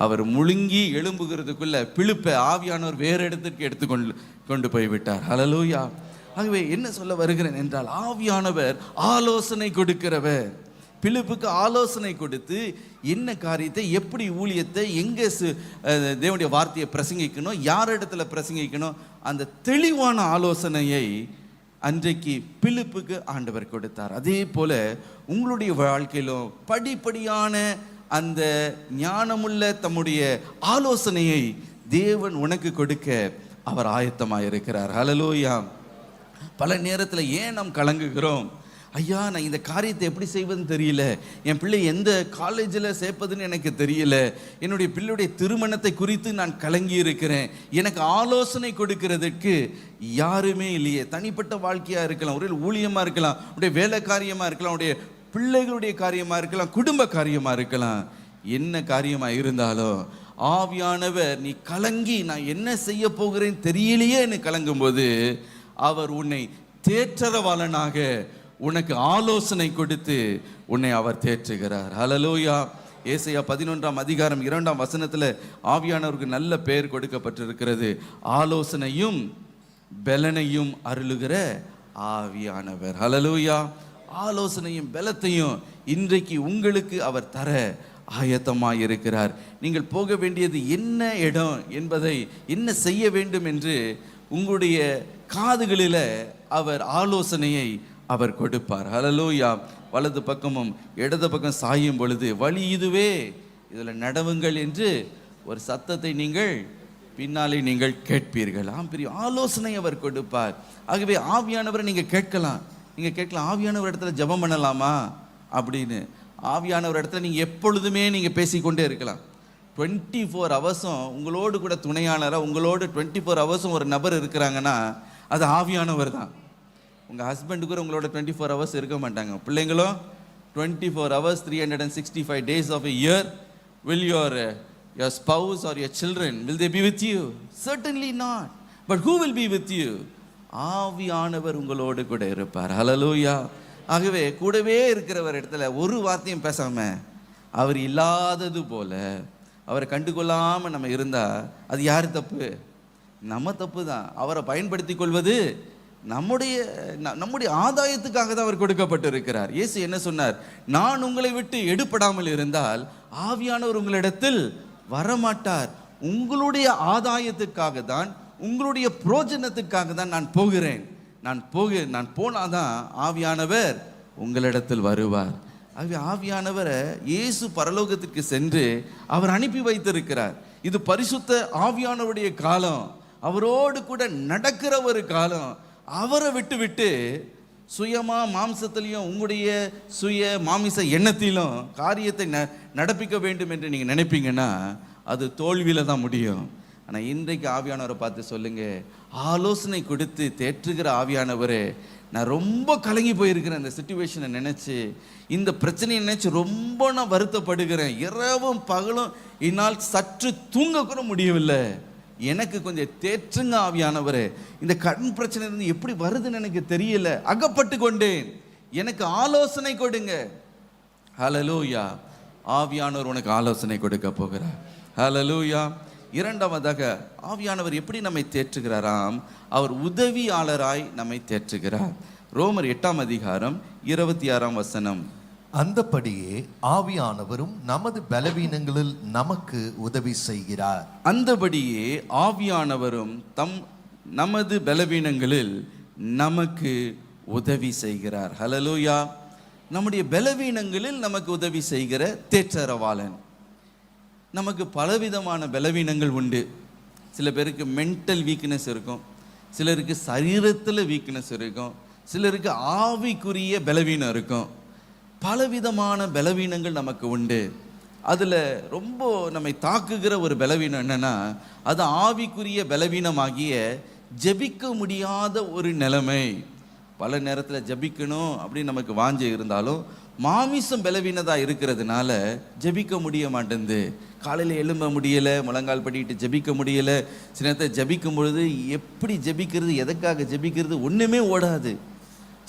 அவர் முழுங்கி எழும்புகிறதுக்குள்ள பிலிப்பை ஆவியானவர் வேறு இடத்திற்கு கொண்டு போய் விட்டார். ஹல்லேலூயா. ஆகவே என்ன சொல்ல வருகிறேன் என்றால், ஆவியானவர் ஆலோசனை கொடுக்கிறவர். பிலிப்புக்கு ஆலோசனை கொடுத்து என்ன காரியத்தை, எப்படி ஊழியத்தை, எங்கே தேவனுடைய வார்த்தையை பிரசங்கிக்கணும், யார் இடத்துல பிரசங்கிக்கணும், அந்த தெளிவான ஆலோசனையை அன்றைக்கு பிலிப்புக்கு ஆண்டவர் கொடுத்தார். அதே போல உங்களுடைய வாழ்க்கையிலும் படிப்படியான அந்த ஞானமுள்ள தம்முடைய ஆலோசனையை தேவன் உனக்கு கொடுக்க அவர் ஆயத்தமாக இருக்கிறார். ஹல்லேலூயா. பல நேரத்தில் ஏன் நாம் கலங்குகிறோம்? ஐயா, நான் இந்த காரியத்தை எப்படி செய்வதுன்னு தெரியல, என் பிள்ளை எந்த காலேஜில் சேர்ப்பதுன்னு எனக்கு தெரியல, என்னுடைய பிள்ளையுடைய திருமணத்தை குறித்து நான் கலங்கி இருக்கிறேன், எனக்கு ஆலோசனை கொடுக்கிறதுக்கு யாருமே இல்லையே. தனிப்பட்ட வாழ்க்கையாக இருக்கலாம், ஒரு ஊழியமாக இருக்கலாம், உடைய வேலை காரியமாக இருக்கலாம், உடைய பிள்ளைகளுடைய காரியமாக இருக்கலாம், குடும்ப காரியமாக இருக்கலாம், என்ன காரியமாக இருந்தாலும் ஆவியானவர் நீ கலங்கி நான் என்ன செய்ய போகிறேன் தெரியலையேன்னு கலங்கும்போது அவர் உன்னை தேற்றரவாளனாக உனக்கு ஆலோசனை கொடுத்து உன்னை அவர் தேற்றுகிறார். ஹல்லேலூயா. ஏசாயா 11:2 ஆவியானவருக்கு நல்ல பெயர் கொடுக்கப்பட்டிருக்கிறது. ஆலோசனையும் பெலனையும் அருளுகிற ஆவியானவர். ஹல்லேலூயா. ஆலோசனையும் பெலத்தையும் இன்றைக்கு உங்களுக்கு அவர் தர ஆயத்தமாக இருக்கிறார். நீங்கள் போக வேண்டியது என்ன இடம் என்பதை, என்ன செய்ய வேண்டும் என்று உங்களுடைய காதுகளில் அவர் ஆலோசனையை அவர் கொடுப்பார். ஹல்லேலூயா. வலது பக்கமும் இடது பக்கம் சாயும் பொழுது வழி இதுவே, இதில் நடவுங்கள் என்று ஒரு சத்தத்தை நீங்கள் பின்னாலே நீங்கள் கேட்பீர்கள். பெரிய ஆலோசனை அவர் கொடுப்பார். ஆகவே ஆவியானவரை நீங்கள் கேட்கலாம். ஆவியானவர் இடத்துல ஜெபம் பண்ணலாமா அப்படின்னு. ஆவியானவர் இடத்துல நீங்கள் எப்பொழுதுமே நீங்கள் பேசிக்கொண்டே இருக்கலாம். 24 ஹவர்ஸும் உங்களோடு கூட துணையாளராக, உங்களோடு 24 ஹவர்ஸும் ஒரு நபர் இருக்கிறாங்கன்னா அது ஆவியானவர் தான். உங்கள் ஹஸ்பண்டு கூட உங்களோட 24 ஹவர்ஸ் இருக்க மாட்டாங்க. பிள்ளைங்களும் 24 hours 365 days of a year. Will your spouse or your children, will they be with you? Certainly not. But who will be with you? ஆவியானவர் உங்களோடு கூட இருப்பார். ஹல்லேலூயா. ஆகவே கூடவே இருக்கிறவர் இடத்துல ஒரு வார்த்தையும் பேசாம அவர் இல்லாதது போல அவரை கண்டுகொள்ளாமல் நம்ம இருந்தால் அது யார் தப்பு? நம்ம தப்பு தான். அவரை பயன்படுத்தி கொள்வது நம்முடைய ஆதாயத்துக்காக தான் அவர் கொடுக்கப்பட்டு இருக்கிறார். இயேசு என்ன சொன்னார்? நான் உங்களை விட்டு எடுபடாமல் இருந்தால் ஆவியானவர் உங்களிடத்தில் வரமாட்டார். உங்களுடைய ஆதாயத்துக்காக தான், உங்களுடைய புரோஜனத்துக்காக தான் நான் போகிறேன். நான் போனாதான் ஆவியானவர் உங்களிடத்தில் வருவார். ஆகவே ஆவியானவரை இயேசு பரலோகத்திற்கு சென்று அவர் அனுப்பி வைத்திருக்கிறார். இது பரிசுத்த ஆவியானவருடைய காலம், அவரோடு கூட நடக்கிற ஒரு காலம். அவரை விட்டு சுயமா மாம்சத்திலையும் உங்களுடைய சுய மாமிச எண்ணத்திலும் காரியத்தை நடப்பிக்க வேண்டும் என்று நீங்கள் நினைப்பீங்கன்னா அது தோல்வியில் தான் முடியும். ஆனால் இன்றைக்கு ஆவியானவரை பார்த்து சொல்லுங்க, ஆலோசனை கொடுத்து தேற்றுகிற ஆவியானவரே, நான் ரொம்ப கலங்கி போயிருக்கிறேன் இந்த சிச்சுவேஷனை நினச்சி, இந்த பிரச்சனையை நினச்சி ரொம்ப நான் வருத்தப்படுகிறேன். இரவும் பகலும் என்னால் சற்று தூங்க கூட முடியவில்லை. எனக்கு கொஞ்சம் தேற்றுங்க ஆவியானவரே, இந்த கடன் பிரச்சனை இருந்து எப்படி வருதுன்னு எனக்கு தெரியல, அகப்பட்டு கொண்டேன், எனக்கு ஆலோசனை கொடுங்க. ஹல்லேலூயா. ஆவியானவர் உனக்கு ஆலோசனை கொடுக்க போகிறார். ஹல்லேலூயா. இரண்டாவதாக ஆவியானவர் எப்படி நம்மை தேற்றுகிறாராம்? அவர் உதவியாளராய் நம்மை தேற்றுகிறார். ரோமர் 8:26 அந்தபடியே ஆவியானவரும் நமது பலவீனங்களில் நமக்கு உதவி செய்கிறார். அந்தபடியே ஆவியானவரும் நமது பலவீனங்களில் நமக்கு உதவி செய்கிறார். ஹல்லேலூயா. நம்முடைய பலவீனங்களில் நமக்கு உதவி செய்கிற தேற்றரவாளன். நமக்கு பலவிதமான பலவீனங்கள் உண்டு. சில பேருக்கு மென்டல் வீக்னஸ் இருக்கும், சிலருக்கு சரீரத்தில் வீக்னஸ் இருக்கும், சிலருக்கு ஆவிக்குரிய பலவீனம் இருக்கும். பலவிதமான பலவீனங்கள் நமக்கு உண்டு. அதில் ரொம்ப நம்மை தாக்குகிற ஒரு பலவீனம் என்னன்னா, அது ஆவிக்குரிய பலவீனமாகிய ஜெபிக்க முடியாத ஒரு நிலைமை. பல நேரத்தில் ஜெபிக்கணும் அப்படின்னு நமக்கு வாஞ்சை இருந்தாலும் மாமிசம் பலவீனதாக இருக்கிறதுனால ஜெபிக்க முடிய மாட்டேங்குது. காலையில் எழும்ப முடியலை, முழங்கால் படிக்கிட்டு ஜெபிக்க முடியலை. சில நேரத்தில் ஜெபிக்கும் பொழுது எப்படி ஜெபிக்கிறது, எதுக்காக ஜெபிக்கிறது ஒன்றுமே ஓடாது.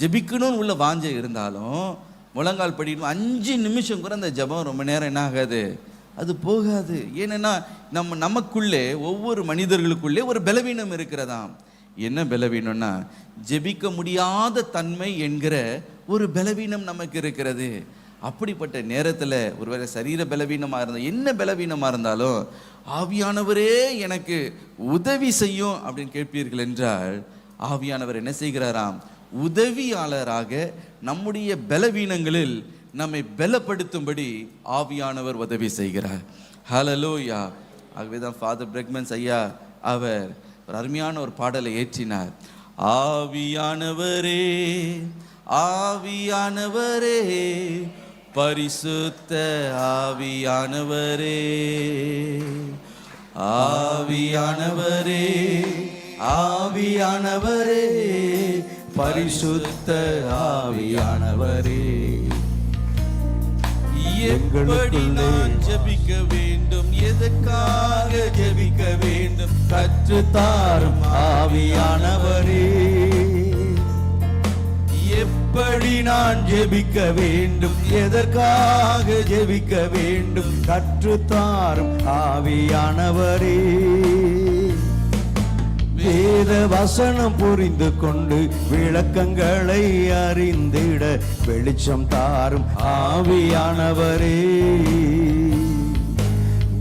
ஜெபிக்கணும்னு உள்ள வாஞ்சை இருந்தாலும் முழங்கால் படிக்கணும் 5 நிமிஷம் கூட அந்த ஜெபம் ரொம்ப நேரம் என்ன ஆகாது, அது போகாது. ஏன்னா நமக்குள்ளே ஒவ்வொரு மனிதர்களுக்குள்ளே ஒரு பலவீனம் இருக்கிறதாம். என்ன பலவீனம்னா ஜெபிக்க முடியாத தன்மை என்கிற ஒரு பலவீனம் நமக்கு இருக்கிறது. அப்படிப்பட்ட நேரத்தில் ஒருவேளை சரீர பலவீனமாக இருந்தால், என்ன பலவீனமாக இருந்தாலும் ஆவியானவரே எனக்கு உதவி செய்யும் அப்படின்னு கேட்பீர்கள் என்றால், ஆவியானவர் என்ன செய்கிறாராம், உதவியாளராக நம்முடைய பலவீனங்களில் நம்மை பலப்படுத்தும்படி ஆவியானவர் உதவி செய்கிறார். ஹல்லேலூயா. ஆகவே தான் ஃபாதர் பிரெக்மன்ஸ் ஐயா அவர் ஒரு அருமையான ஒரு பாடலை ஏற்றினார். ஆவியானவரே ஆவியானவரே பரிசுத்த ஆவியானவரே, ஆவியானவரே ஆவியானவரே பரிசுத்த ஆவியானவரே, எப்படி நான் ஜெபிக்க வேண்டும், எதற்காக ஜெபிக்க வேண்டும் கற்றுத்தாரும் ஆவியானவரே, எப்படி நான் ஜெபிக்க வேண்டும், எதற்காக ஜெபிக்க வேண்டும் கற்றுத்தாரும் ஆவியானவரே, வேத வசனம் புரிந்து கொண்டு விளக்கங்களை அறிந்திட வெளிச்சம் தாரும் ஆவியானவரே,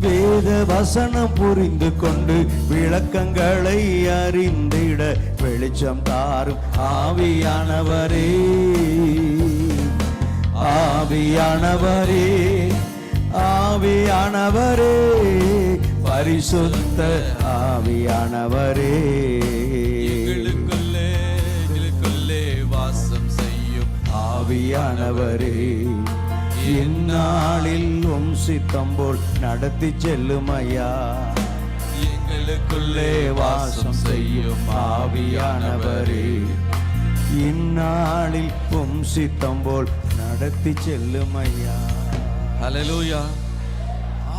வேத வசனம் புரிந்து கொண்டு விளக்கங்களை அறிந்திட வெளிச்சம் தாரும் ஆவியானவரே, ஆவியானவரே ஆவியானவரே பரிசுத்த ஆவியானவரே, எங்களுக்குள்ளே வாசம் செய்யும் ஆவியானவரே, இந்நாளில் உம் சித்தம் போல் நடத்தி செல்லும் ஐயா, எங்களுக்குள்ளே வாசம் செய்யும் ஆவியானவரே, இந்நாளில் உம் சித்தம் போல் நடத்தி செல்லும் ஐயா. ஹல்லேலூயா.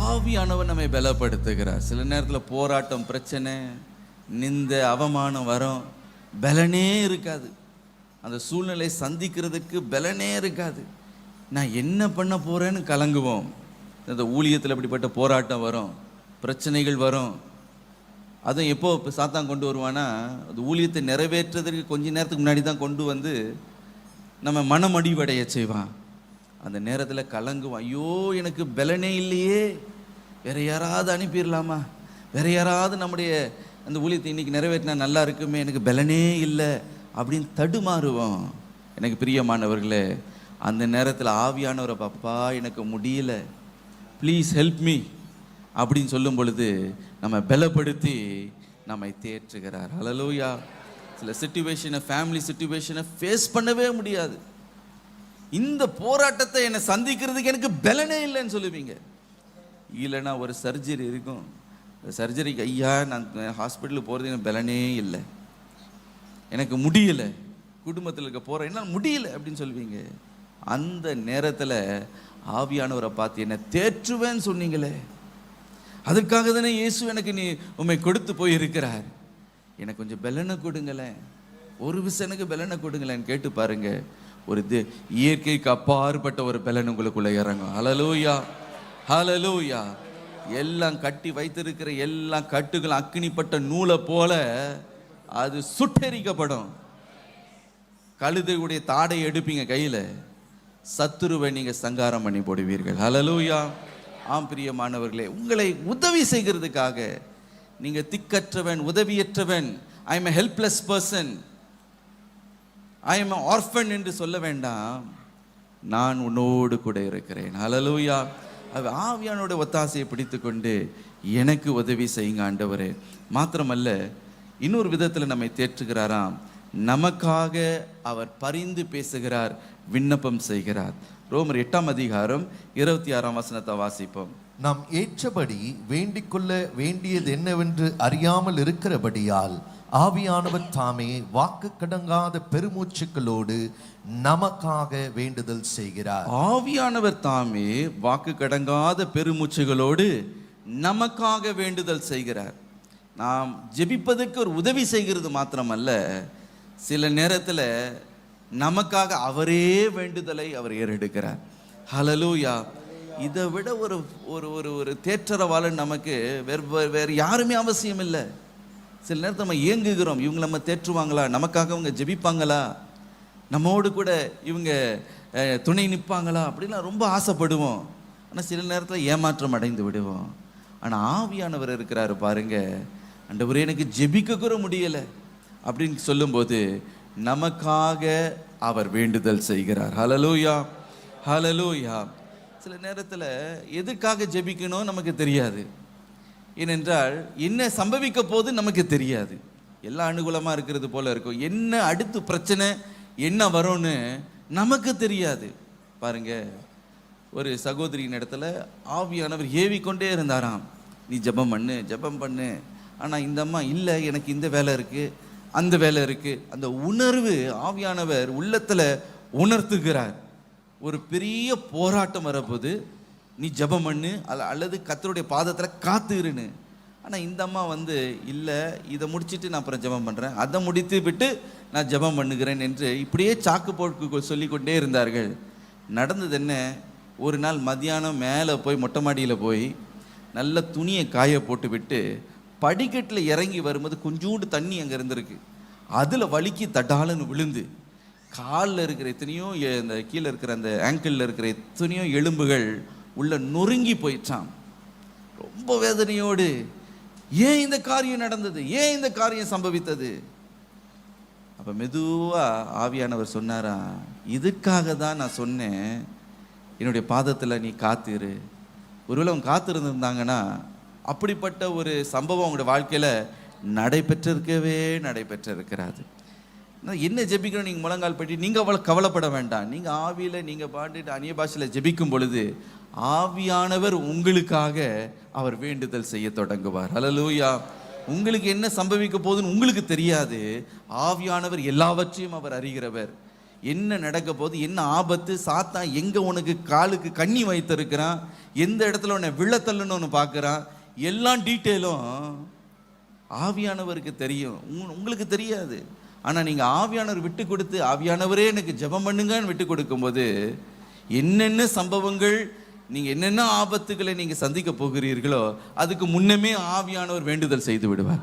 ஆவியானவர் நம்மை பலப்படுத்துகிறார். சில நேரத்தில் போராட்டம், பிரச்சனை, நிந்த, அவமானம் வரும், பலனே இருக்காது. அந்த சூழ்நிலை சந்திக்கிறதுக்கு பலனே இருக்காது. நான் என்ன பண்ண போறேன்னு கலங்குவோம். இந்த ஊழியத்தில் இப்படிப்பட்ட போராட்டம் வரும், பிரச்சனைகள் வரும். அதுவும் எப்போ சாத்தான் கொண்டு வருவானா, அது ஊழியத்தை நிறைவேற்றுறதுக்கு கொஞ்ச நேரத்துக்கு முன்னாடி தான் கொண்டு வந்து நம்ம மனமடிவடைய செய்வான். அந்த நேரத்தில் கலங்குவோம், ஐயோ எனக்கு பலனே இல்லையே, வேற யாராவது அனுப்பிடலாமா, வேற யாராவது நம்முடைய அந்த ஊழியத்தை இன்னைக்கு நிறைவேற்றினா நல்லா இருக்குமே, எனக்கு பலனே இல்லை அப்படின்னு தடுமாறுவோம். எனக்கு பிரியமானவர்களே, அந்த நேரத்தில் ஆவியானவரை, பாப்பா எனக்கு முடியல, ப்ளீஸ் ஹெல்ப் மீ அப்படின்னு சொல்லும் பொழுது நம்ம பலப்படுத்தி நம்மை தேற்றுகிறார். ஹல்லேலூயா. சில சிச்சுவேஷனை, ஃபேமிலி சிச்சுவேஷனை ஃபேஸ் பண்ணவே முடியாது. இந்த போராட்டத்தை என்னை சந்திக்கிறதுக்கு எனக்கு பலனே இல்லைன்னு சொல்லுவீங்க. இல்லைன்னா ஒரு சர்ஜரி இருக்கும், சர்ஜரிக்கு ஐயா நான் ஹாஸ்பிட்டலுக்கு போகிறது எனக்கு பலனே இல்லை, எனக்கு முடியலை, குடும்பத்தில் இருக்க போகிறேன் என்னால் முடியல அப்படின்னு சொல்லுவீங்க. அந்த நேரத்தில் ஆவியானவரை பார்த்து என்னை தேற்றுவேன்னு சொன்னீங்களே, அதுக்காக தானே இயேசு எனக்கு நீ உண்மை கொடுத்து போயிருக்கிறார், எனக்கு கொஞ்சம் பலனை கொடுங்களேன், ஒரு விஷயம் எனக்கு பலனை கொடுங்களேன்னு கேட்டு பாருங்க. ஒரு இயற்கைக்கு அப்பாற்பட்ட ஒரு பலன் உங்களுக்குள்ள இறங்கும். ஹல்லேலூயா, ஹல்லேலூயா. எல்லாம் கட்டி வைத்திருக்கிற எல்லா கட்டுகளும் அக்கினிப்பட்ட நூலை போல அது சுட்டெரிக்கப்படும். கழுதையுடைய தாடை எடுப்பீங்க கையில, சத்துருவை நீங்க சங்காரம் பண்ணி போடுவீர்கள். ஹல்லேலூயா. ஆம் பிரியமானவர்களே, உங்களை உதவி செய்கிறதுக்காக, நீங்க திக்கற்றவன், உதவியற்றவன், I am a helpless person, I am orphan என்று சொல்ல வேண்டாம், நான் உன்னோடு கூட இருக்கிறேன். ஹல்லேலூயா. ஆவியானோட ஒத்தாசையை பிடித்து கொண்டு எனக்கு உதவி செய்யுங்க ஆண்டவரே. மாத்திரமல்ல, இன்னொரு விதத்தில் நம்மை தேற்றுகிறாராம், நமக்காக அவர் பரிந்து பேசுகிறார், விண்ணப்பம் செய்கிறார். ரோமர் 8ஆம் அதிகாரம் 26ஆம் வசனத்தை வாசிப்போம். நாம் ஏற்றபடி வேண்டிக்கொள்ள வேண்டியது என்னவென்று அறியாமல் இருக்கிறபடியால் ஆவியானவர் தாமே வாக்கு கடங்காத பெருமூச்சுக்களோடு நமக்காக வேண்டுதல் செய்கிறார். ஆவியானவர் தாமே வாக்கு கடங்காத பெருமூச்சுகளோடு நமக்காக வேண்டுதல் செய்கிறார். நாம் ஜெபிப்பதற்கு ஒரு உதவி செய்கிறது மாத்திரமல்ல, சில நேரத்தில் நமக்காக அவரே வேண்டுதலை அவர் ஏறெடுக்கிறார். ஹல்லேலூயா. இதை விட ஒரு ஒரு ஒரு ஒரு தேற்றரவாளன் நமக்கு வேறு யாருமே அவசியம் இல்லை. சில நேரத்தில் நம்ம ஏங்குகிறோம், இவங்க நம்ம தேற்றுவாங்களா, நமக்காக அவங்க ஜெபிப்பாங்களா, நம்மோடு கூட இவங்க துணை நிற்பாங்களா அப்படின்லாம் ரொம்ப ஆசைப்படுவோம். ஆனால் சில நேரத்தில் ஏமாற்றம் அடைந்து விடுவோம். ஆனால் ஆவியானவர் இருக்கிறாரு பாருங்க, ஆண்டவரே எனக்கு ஜெபிக்க கூட முடியலை அப்படின்னு சொல்லும்போது நமக்காக அவர் வேண்டுதல் செய்கிறார். ஹல்லேலூயா, ஹல்லேலூயா. சில நேரத்தில் எதுக்காக ஜெபிக்கணும் நமக்கு தெரியாது. ஏனென்றால் என்ன சம்பவிக்க போது நமக்கு தெரியாது. எல்லாம் அனுகூலமாக இருக்கிறது போல இருக்கும். என்ன அடுத்து பிரச்சனை என்ன வரும்னு நமக்கு தெரியாது. பாருங்க, ஒரு சகோதரியின் இடத்துல ஆவியானவர் ஏவிக்கொண்டே இருந்தாராம், நீ ஜெபம் பண்ணு ஜெபம் பண்ணு. ஆனால் இந்த அம்மா இல்லை, எனக்கு இந்த வேலை இருக்குது அந்த வேலை இருக்குது. அந்த உணர்வு ஆவியானவர் உள்ளத்தில் உணர்த்துகிறார். ஒரு பெரிய போராட்டம் வரப்போது, நீ ஜெபம் பண்ணு அல்லது கர்த்தருடைய பாதத்தில் காத்துருன்னு. ஆனால் இந்த அம்மா இல்லை, இதை முடிச்சுட்டு நான் அப்புறம் ஜெபம் பண்ணுறேன், அதை முடித்து விட்டு நான் ஜெபம் பண்ணுகிறேன் என்று இப்படியே சாக்கு போக்கு சொல்லிக்கொண்டே இருந்தார்கள். நடந்தது என்ன, ஒரு நாள் மத்தியானம் மேலே போய் மொட்டை மாடியில் போய் நல்ல துணியை காய போட்டு விட்டு படிக்கட்டில் இறங்கி வரும்போது கொஞ்சோண்டு தண்ணி அங்கே இருந்திருக்கு. அதில் வலிக்கு தட்டாலன்னு விழுந்து காலில் இருக்கிற எத்தனையோ இந்த கீழே இருக்கிற அந்த ஆங்கிளில் இருக்கிற எத்தனையோ எலும்புகள் உள்ள நொறுங்கி போயிடுச்சான். ரொம்ப வேதனையோடு, ஏன் இந்த காரியம் நடந்தது, ஏன் இந்த காரியம் சம்பவித்தது? அப்போ மெதுவாக ஆவியானவர் சொன்னாரா, இதுக்காக தான் நான் சொன்னேன் என்னுடைய பாதத்தில் நீ காத்திரு. ஒருவேளை அவங்க காத்திருந்திருந்தாங்கன்னா அப்படிப்பட்ட ஒரு சம்பவம் அவங்களுடைய வாழ்க்கையில் நடைபெற்றிருக்கிறாது. என்ன ஜெபிக்கணும், நீங்கள் முழங்கால் பற்றி நீங்கள் அவ்வளோ கவலைப்பட வேண்டாம். நீங்கள் ஆவியில் நீங்கள் பாடிட்டு அந்நிய பாஷையில் ஜெபிக்கும் பொழுது ஆவியானவர் உங்களுக்காக அவர் வேண்டுதல் செய்ய தொடங்குவார். ஹல்லேலூயா. உங்களுக்கு என்ன சம்பவிக்க போகுதுன்னு உங்களுக்கு தெரியாது. ஆவியானவர் எல்லாவற்றையும் அவர் அறிகிறவர். என்ன நடக்க போகுது, என்ன ஆபத்து, சாத்தான் எங்கே உனக்கு காலுக்கு கண்ணி வைத்திருக்கிறான், எந்த இடத்துல உன்னை விழத்தள்ளணும்னு பார்க்குறான், எல்லாம் டீட்டெயிலும் ஆவியானவருக்கு தெரியும், உங்களுக்கு தெரியாது. ஆனால் நீங்கள் ஆவியானவர் விட்டு கொடுத்து, ஆவியானவரே எனக்கு ஜெபம் பண்ணுங்கன்னு விட்டு கொடுக்கும்போது என்னென்ன சம்பவங்கள், நீங்கள் என்னென்ன ஆபத்துக்களை நீங்கள் சந்திக்க போகிறீர்களோ அதுக்கு முன்னமே ஆவியானவர் வேண்டுதல் செய்து விடுவார்.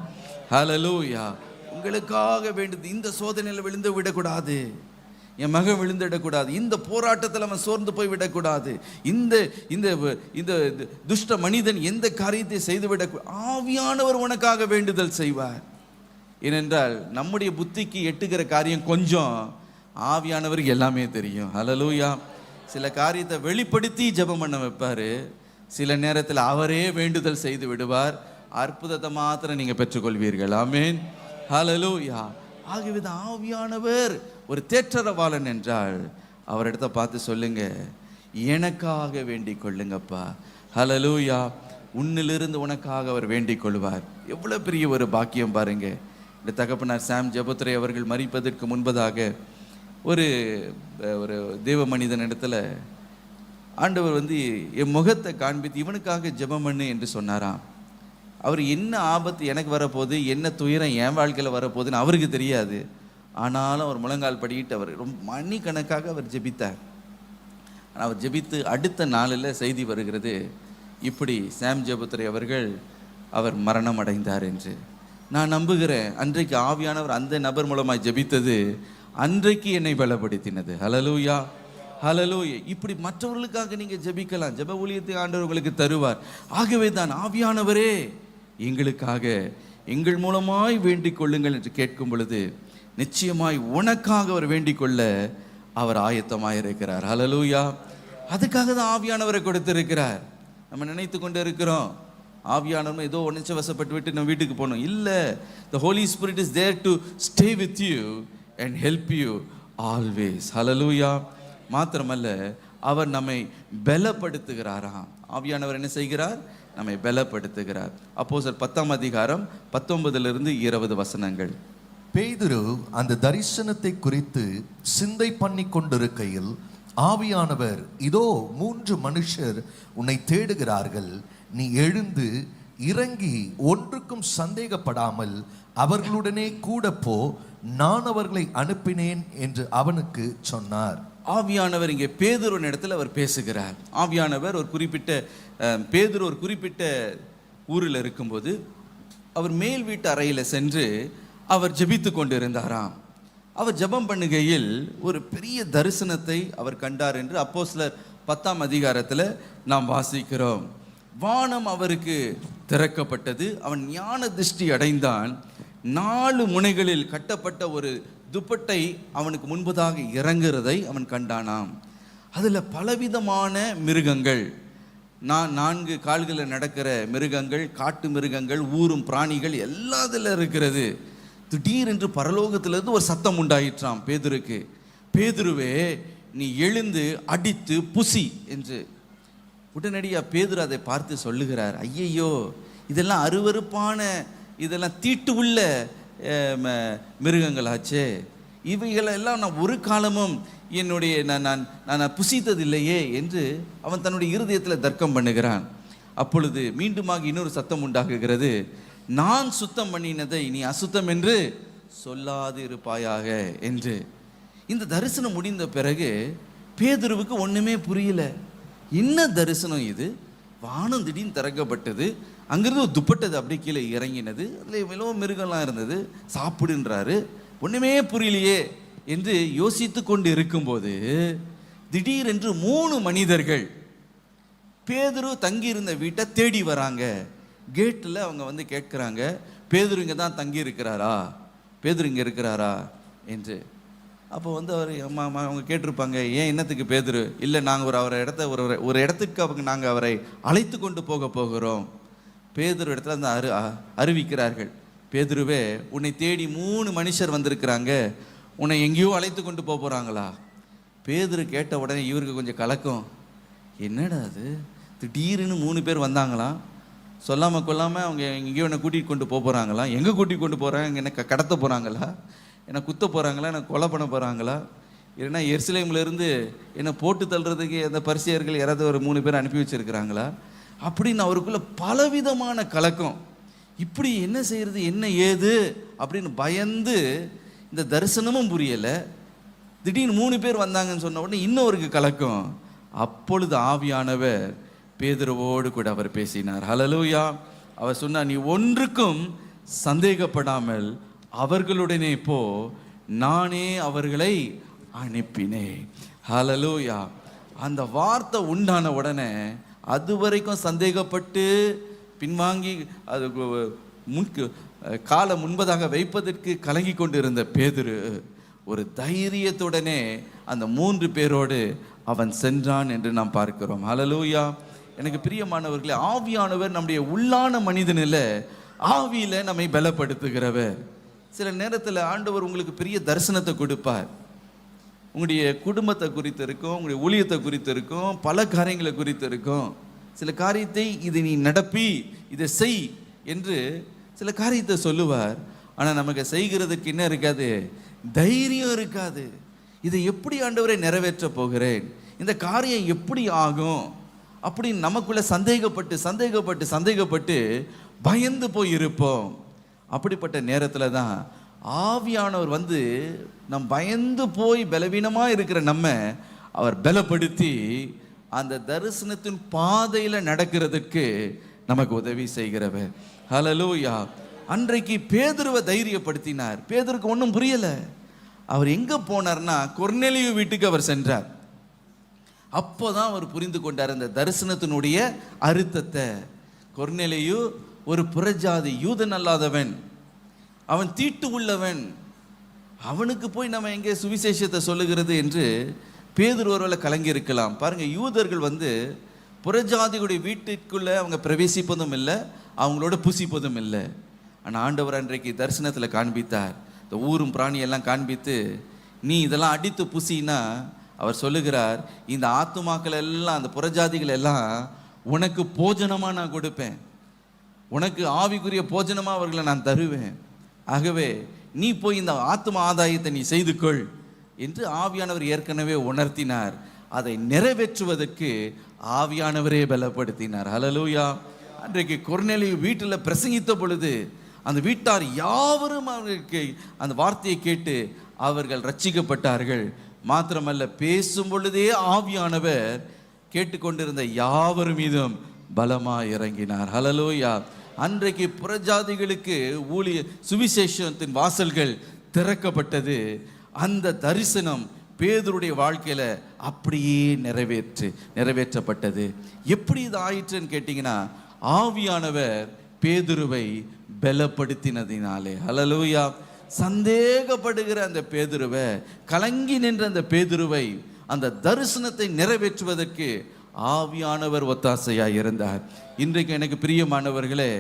ஹல்லேலூயா. உங்களுக்காக வேண்டுது, இந்த சோதனையில் விழுந்து விடக்கூடாது, என் மகன் விழுந்துடக்கூடாது, இந்த போராட்டத்தில் அவன் சோர்ந்து போய் விடக்கூடாது, இந்த இந்த இந்த துஷ்ட மனிதன் எந்த காரியத்தை செய்துவிட, ஆவியானவர் உனக்காக வேண்டுதல் செய்வார். ஏனென்றால் நம்முடைய புத்திக்கு எட்டுகிற காரியம் கொஞ்சம், ஆவியானவருக்கு எல்லாமே தெரியும். ஹல்லேலூயா. சில காரியத்தை வெளிப்படுத்தி ஜெபம் பண்ண வைப்பார், சில நேரத்தில் அவரே வேண்டுதல் செய்து விடுவார். அற்புதத்தை மாத்திரம் நீங்கள் பெற்றுக்கொள்வீர்கள். ஆமேன், ஹல்லேலூயா. ஆகவே ஆவியானவர் ஒரு தேற்றரவாளன் என்றால் அவரிடத்தை பார்த்து சொல்லுங்க, எனக்காக வேண்டிக் கொள்ளுங்கப்பா. ஹல்லேலூயா. உன்னிலிருந்து உனக்காக அவர் வேண்டிக் கொள்வார். எவ்வளோ பெரிய ஒரு பாக்கியம் பாருங்க. இந்த தகப்பனார் சாம் ஜெபத்ரே அவர்கள் மரிப்பதற்கு முன்பதாக ஒரு ஒரு தேவ மனிதன் இடத்துல ஆண்டவர் என் முகத்தை காண்பித்து இவனுக்காக ஜெபம் பண்ணு என்று சொன்னாராம். அவர் என்ன ஆபத்து எனக்கு வரப்போகுது, என்ன துயரம் என் வாழ்க்கையில் வரப்போகுதுன்னு அவருக்கு தெரியாது. ஆனாலும் அவர் முழங்கால் படிக்கிட்டு அவர் ரொம்ப மணிக்கணக்காக அவர் ஜெபித்தார். ஆனால் அவர் ஜெபித்து அடுத்த நாளில் செய்தி வருகிறது, இப்படி சாம் ஜெபத்ரே அவர்கள் அவர் மரணம் அடைந்தார் என்று. நான் நம்புகிறேன் அன்றைக்கு ஆவியானவர் அந்த நபர் மூலமாக ஜெபித்தது அன்றைக்கு என்னை பலப்படுத்தினது. ஹல்லேலூயா, ஹல்லேலூயா. இப்படி மற்றவர்களுக்காக நீங்கள் ஜெபிக்கலாம், ஜெப ஊழியத்தை ஆண்டவர் உங்களுக்கு தருவார். ஆகவே தான் ஆவியானவரே எங்களுக்காக எங்கள் மூலமாய் வேண்டிக் கொள்ளுங்கள் என்று கேட்கும் பொழுது நிச்சயமாய் உனக்காக அவர் வேண்டிக் கொள்ள அவர் ஆயத்தமாயிருக்கிறார். ஹல்லேலூயா. அதுக்காக தான் ஆவியானவரை கொடுத்திருக்கிறார். நம்ம நினைத்து கொண்டு இருக்கிறோம் ஆவியானவர் ஏதோ உணர்ச்சி வசப்பட்டு விட்டு நம்ம வீட்டுக்கு போகணும். இல்லை, the Holy Spirit is there to stay with you and help you always. ஹல்லேலூயா. மாத்திரமல்ல, அவர் நம்மை பலப்படுத்துகிறாராம். ஆவியானவர் என்ன செய்கிறார்? நம்மை பலப்படுத்துகிறார். அப்போஸ்தலர் 10ஆம் அதிகாரம் 19-20 வசனங்கள். பேதுரு அந்த தரிசனத்தை குறித்து சிந்தை பண்ணி கொண்டிருக்கையில் ஆவியானவர், இதோ 3 மனுஷர் உன்னை தேடுகிறார்கள், நீ எழுந்து இறங்கி ஒன்றுக்கும் சந்தேகப்படாமல் அவர்களுடனே கூட போ, நான் அவர்களை அனுப்பினேன் என்று அவனுக்கு சொன்னார். ஆவியானவர் இங்கே பேதுருவின் இடத்துல அவர் பேசுகிறார். ஆவியானவர் ஒரு குறிப்பிட்ட பேதுரு ஒரு குறிப்பிட்ட ஊரில் இருக்கும்போது அவர் மேல் வீட்டு அறையில் சென்று அவர் ஜெபித்து கொண்டு இருந்தாராம். அவர் ஜெபம் பண்ணுகையில் ஒரு பெரிய தரிசனத்தை அவர் கண்டார் என்று அப்போஸ்தலர் 10ஆம் அதிகாரத்தில் நாம் வாசிக்கிறோம். வானம் அவருக்கு திறக்கப்பட்டது, அவன் ஞான திருஷ்டி அடைந்தான். 4 முனைகளில் கட்டப்பட்ட ஒரு துப்பட்டை அவனுக்கு முன்பதாக இறங்குறதை அவன் கண்டானாம். அதில் பலவிதமான மிருகங்கள், 4 கால்களில் நடக்கிற மிருகங்கள், காட்டு மிருகங்கள், ஊரும் பிராணிகள் எல்லாம் அதில் இருக்கிறது. திடீரென்று பரலோகத்திலிருந்து ஒரு சத்தம் உண்டாயிற்றாம் பேதுருக்கு. பேதுருவே, நீ எழுந்து அடித்து புசி என்று. உடனடியாக பேதுரு அதை பார்த்து சொல்லுகிறார், ஐயையோ, இதெல்லாம் அருவருப்பான, இதெல்லாம் தீட்டு உள்ள மிருகங்களாச்சே, இவைகளெல்லாம் நான் ஒரு காலமும் என்னுடைய நான் புசித்ததில்லையே என்று அவன் தன்னுடைய இருதயத்தில் தர்க்கம் பண்ணுகிறான். அப்பொழுது மீண்டுமாக இன்னொரு சத்தம் உண்டாகுகிறது, நான் சுத்தம் பண்ணினதை நீ அசுத்தம் என்று சொல்லாது இருப்பாயாக என்று. இந்த தரிசனம் முடிந்த பிறகு பேதுருவுக்கு ஒன்றுமே புரியல. என்ன தரிசனம் இது? வானம் திடீர்னு திறக்கப்பட்டது, அங்கிருந்து ஒரு துப்பட்டது அப்படி கீழே இறங்கினது, அதில் எவ்வளோ மிருகம்லாம் இருந்தது, சாப்பிடுன்றாரு, ஒன்றுமே புரியலையே என்று யோசித்து கொண்டு இருக்கும்போது திடீரென்று 3 மனிதர்கள் பேதுரு தங்கியிருந்த வீட்டை தேடி வராங்க. கேட்டில் அவங்க வந்து கேட்குறாங்க, பேதுரு இங்கே தான் தங்கி இருக்கிறாரா, பேதுரு இங்கே இருக்கிறாரா என்று. அப்போ வந்து அவர் அவங்க கேட்டிருப்பாங்க, ஏன் என்னத்துக்கு பேதுரு? இல்லை, நாங்கள் ஒரு இடத்துக்கு நாங்கள் அவரை அழைத்து கொண்டு போகிறோம். பேதுரு இடத்துல அந்த அறிவிக்கிறார்கள், பேதுருவே, உன்னை தேடி 3 மனுஷர் வந்திருக்கிறாங்க, உன்னை எங்கேயோ அழைத்து கொண்டு போகிறாங்களா? பேதுரு கேட்ட உடனே இவருக்கு கொஞ்சம் கலக்கம், என்னடா அது, திடீர்னு 3 பேர் வந்தாங்களாம், சொல்லாமல் கொள்ளாமல் அவங்க எங்கேயோ என்னை கூட்டிகிட்டு கொண்டு போகிறாங்களா? எங்கே கூட்டிகிட்டு கொண்டு போகிறாங்க? என்னை கடத்த போகிறாங்களா? என்னை குத்த போகிறாங்களா? என்னை கொலை பண்ண போகிறாங்களா? இல்லைன்னா எருசலேம்லேருந்து என்னை போட்டு தள்ளுறதுக்கு அந்த பரிசேயர்கள் யாராவது ஒரு 3 பேர் அனுப்பி வச்சுருக்கிறாங்களா அப்படின்னு அவருக்குள்ள பலவிதமான கலக்கம். இப்படி என்ன செய்கிறது, என்ன ஏது அப்படின்னு பயந்து, இந்த தரிசனமும் புரியலை, திடீர்னு 3 பேர் வந்தாங்கன்னு சொன்ன உடனே இன்னொருக்கு கலக்கம். அப்பொழுது ஆவியானவர் பேதுருவோடு கூட அவர் பேசினார். ஹல்லேலூயா. அவர் சொன்னார், நீ ஒன்றுக்கும் சந்தேகப்படாமல் அவர்களுடனே போ, நானே அவர்களை அனுப்பினேன். ஹல்லேலூயா. அந்த வார்த்தை உண்டான உடனே அதுவரைக்கும் சந்தேகப்பட்டு பின்வாங்கி அது காலை முன்பதாக வைப்பதற்கு கலங்கி கொண்டிருந்த பேதுரு ஒரு தைரியத்துடனே அந்த 3 பேரோடு அவன் சென்றான் என்று நாம் பார்க்கிறோம். ஹல்லேலூயா. எனக்கு பிரியமானவர்களே, ஆவியானவர் நம்முடைய உள்ளான மனிதனில் ஆவியில் நம்மை பலப்படுத்துகிறவர். சில நேரத்தில் ஆண்டவர் உங்களுக்கு பெரிய தரிசனத்தை கொடுப்பார். உங்களுடைய குடும்பத்தை குறித்து இருக்கும், உங்களுடைய ஊழியத்தை குறித்து இருக்கும், பல காரியங்களை குறித்து இருக்கும். சில காரியத்தை இது நீ நடப்பி, இதை செய் என்று சில காரியத்தை சொல்லுவார். ஆனால் நமக்கு செய்கிறதுக்கு என்ன இருக்காது, தைரியம் இருக்காது. இதை எப்படி ஆண்டவரை நிறைவேற்ற போகிறேன், இந்த காரியம் எப்படி ஆகும் அப்படின்னு நமக்குள்ள சந்தேகப்பட்டு பயந்து போய் இருப்போம். அப்படிப்பட்ட நேரத்தில் தான் ஆவியானவர் வந்து நம் பயந்து போய் பலவீனமாக இருக்கிற அவர் பலப்படுத்தி அந்த தரிசனத்தின் பாதையில் நடக்கிறதுக்கு நமக்கு உதவி செய்கிறவர். ஹல்லேலூயா. அன்றைக்கு பேதுருவை தைரியப்படுத்தினார். பேதுருக்கு ஒன்றும் புரியலை. அவர் எங்கே போனார்னா கொர்நேலியு வீட்டுக்கு அவர் சென்றார். அப்போதான் அவர் புரிந்து கொண்டார் அந்த தரிசனத்தினுடைய அர்த்தத்தை. கொர்நேலியு ஒரு புறஜாதி, யூதன் அல்லாதவன், அவன் தீட்டு உள்ளவன், அவனுக்கு போய் நம்ம எங்கே சுவிசேஷத்தை சொல்லுகிறது என்று பேதுரு ஒருவேளை கலங்கி இருக்கலாம். பாருங்க, யூதர்கள் வந்து புறஜாதிகளுடைய வீட்டுக்குள்ளே அவங்க பிரவேசிப்பதும் இல்லை, அவங்களோட புசிப்பதும் இல்லை. ஆனால் ஆண்டவர் அன்றைக்கு தரிசனத்தில் காண்பித்தார். இந்த ஊரும் பிராணியெல்லாம் காண்பித்து, நீ இதெல்லாம் அடித்து புசின்னா அவர் சொல்லுகிறார், இந்த ஆத்துமாக்கள் எல்லாம், அந்த புறஜாதிகள் எல்லாம் உனக்கு போஜனமாக நான் கொடுப்பேன், உனக்கு ஆவிக்குரிய போஜனமாக அவர்களை நான் தருவேன். ஆகவே நீ போய் இந்த ஆத்தும ஆதாயத்தை நீ செய்து கொள் என்று ஆவியானவர் ஏற்கனவே உணர்த்தினார். அதை நிறைவேற்றுவதற்கு ஆவியானவரே பலப்படுத்தினார். ஹல்லேலூயா. அன்றைக்கு கொர்நேலியு வீட்டில் பிரசங்கித்த பொழுது அந்த வீட்டார் யாவரும் அவர்களுக்கு அந்த வார்த்தையை கேட்டு அவர்கள் ரட்சிக்கப்பட்டார்கள். மாத்திரமல்ல, பேசும் பொழுதே ஆவியானவர் கேட்டுக்கொண்டிருந்த யாவர் மீதும் பலமாய் இறங்கினார். ஹல்லேலூயா. அன்றைக்கு புறஜாதிகளுக்கு சுவிசேஷத்தின் வாசல்கள் திறக்கப்பட்டது. அந்த தரிசனம் பேதுருடைய வாழ்க்கையில அப்படியே நிறைவேற்றப்பட்டது. எப்படி இது ஆயிற்றுன்னு கேட்டீங்கன்னா, ஆவியானவர் பேதுருவை பலப்படுத்தினதினாலே. ஹல்லேலூயா. சந்தேகப்படுகிற அந்த பேதுருவை, கலங்கி நின்ற அந்த பேதுருவை அந்த தரிசனத்தை நிறைவேற்றுவதற்கு ஆவியானவர் ஒத்தாசையாய் இருந்தார். இன்றைக்கு எனக்கு பிரியமானவர்களே,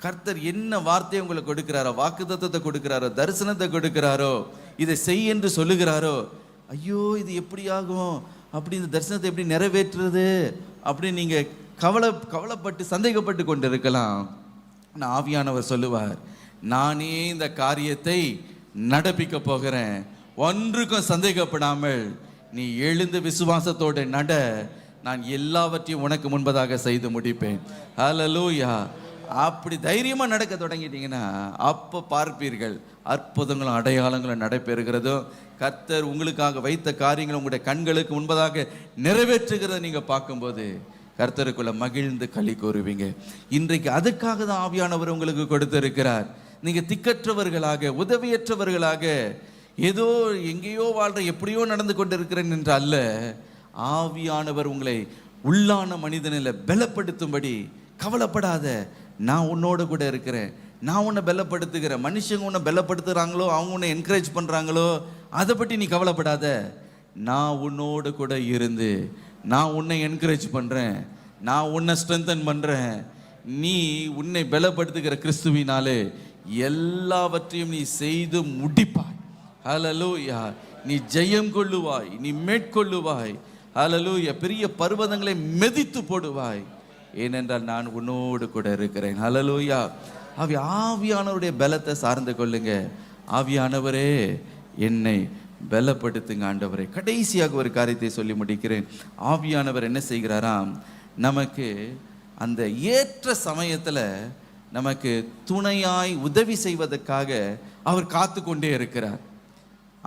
கர்த்தர் என்ன வார்த்தையை உங்களுக்கு கொடுக்கிறாரோ, வாக்குத்தத்தத்தை கொடுக்கிறாரோ, தரிசனத்தை கொடுக்கிறாரோ, இதை செய் என்று சொல்லுகிறாரோ, ஐயோ இது எப்படி ஆகும், அப்படி இந்த தரிசனத்தை எப்படி நிறைவேற்றுறது அப்படின்னு நீங்க கவலைப்பட்டு சந்தேகப்பட்டு கொண்டு இருக்கலாம். ஆனால் ஆவியானவர் சொல்லுவார், நானே இந்த காரியத்தை நடப்பிக்க போகிறேன், ஒன்றுக்கும் சந்தேகப்படாமல் நீ எழுந்து விசுவாசத்தோடு நட, நான் எல்லாவற்றையும் உனக்கு முன்பதாக செய்து முடிப்பேன். ஹல்லேலூயா. அப்படி தைரியமா நடக்க தொடங்கிட்டீங்கன்னா அப்போ பார்ப்பீர்கள் அற்புதங்களும் அடையாளங்களும் நடைபெறுகிறதும், கர்த்தர் உங்களுக்காக வைத்த காரியங்கள் உங்களுடைய கண்களுக்கு முன்பதாக நிறைவேற்றுகிறத நீங்க பார்க்கும்போது கர்த்தருக்குள்ள மகிழ்ந்து களி கூறுவீங்க. இன்றைக்கு அதுக்காக தான் ஆவியானவர் உங்களுக்கு கொடுத்திருக்கிறார். நீங்க திக்கற்றவர்களாக, உதவியற்றவர்களாக, ஏதோ எங்கேயோ வாழ்ற, எப்படியோ நடந்து கொண்டிருக்கிறேன் என்று அல்ல, ஆவியானவர் உங்களை உள்ளான மனிதனில் பலப்படுத்தும்படி, கவலைப்படாத, நான் உன்னோட கூட இருக்கிறேன், நான் உன்னை பலப்படுத்துகிறேன். மனுஷங்க உன்னை பலப்படுத்துகிறாங்களோ, அவங்க உன்னை என்கரேஜ் பண்ணுறாங்களோ, அதை பற்றி நீ கவலைப்படாத. நான் உன்னோடு கூட இருந்து நான் உன்னை என்கரேஜ் பண்ணுறேன், நான் உன்னை ஸ்ட்ரென்தன் பண்ணுறேன். நீ உன்னை பலப்படுத்துகிற கிறிஸ்துவினாலே எல்லாவற்றையும் நீ செய்து முடிப்பாய். ஹல்லேலூயா. நீ ஜெயம் கொள்ளுவாய், நீ மேற்கொள்ளுவாய். ஹல்லேலூயா. பெரிய பர்வதங்களை மிதித்து போடுவாய், ஏனென்றால் நான் உன்னோடு கூட இருக்கிறேன். ஹல்லேலூயா. ஆவியானவருடைய பலத்தை சார்ந்து கொள்ளுங்க. ஆவியானவரே என்னை பலப்படுத்துங்க ஆண்டவரே. கடைசியாக ஒரு காரியத்தை சொல்லி முடிக்கிறேன். ஆவியானவர் என்ன செய்கிறாராம், நமக்கு அந்த ஏற்ற சமயத்தில் நமக்கு துணையாய் உதவி செய்வதற்காக அவர் காத்து கொண்டே இருக்கிறார்.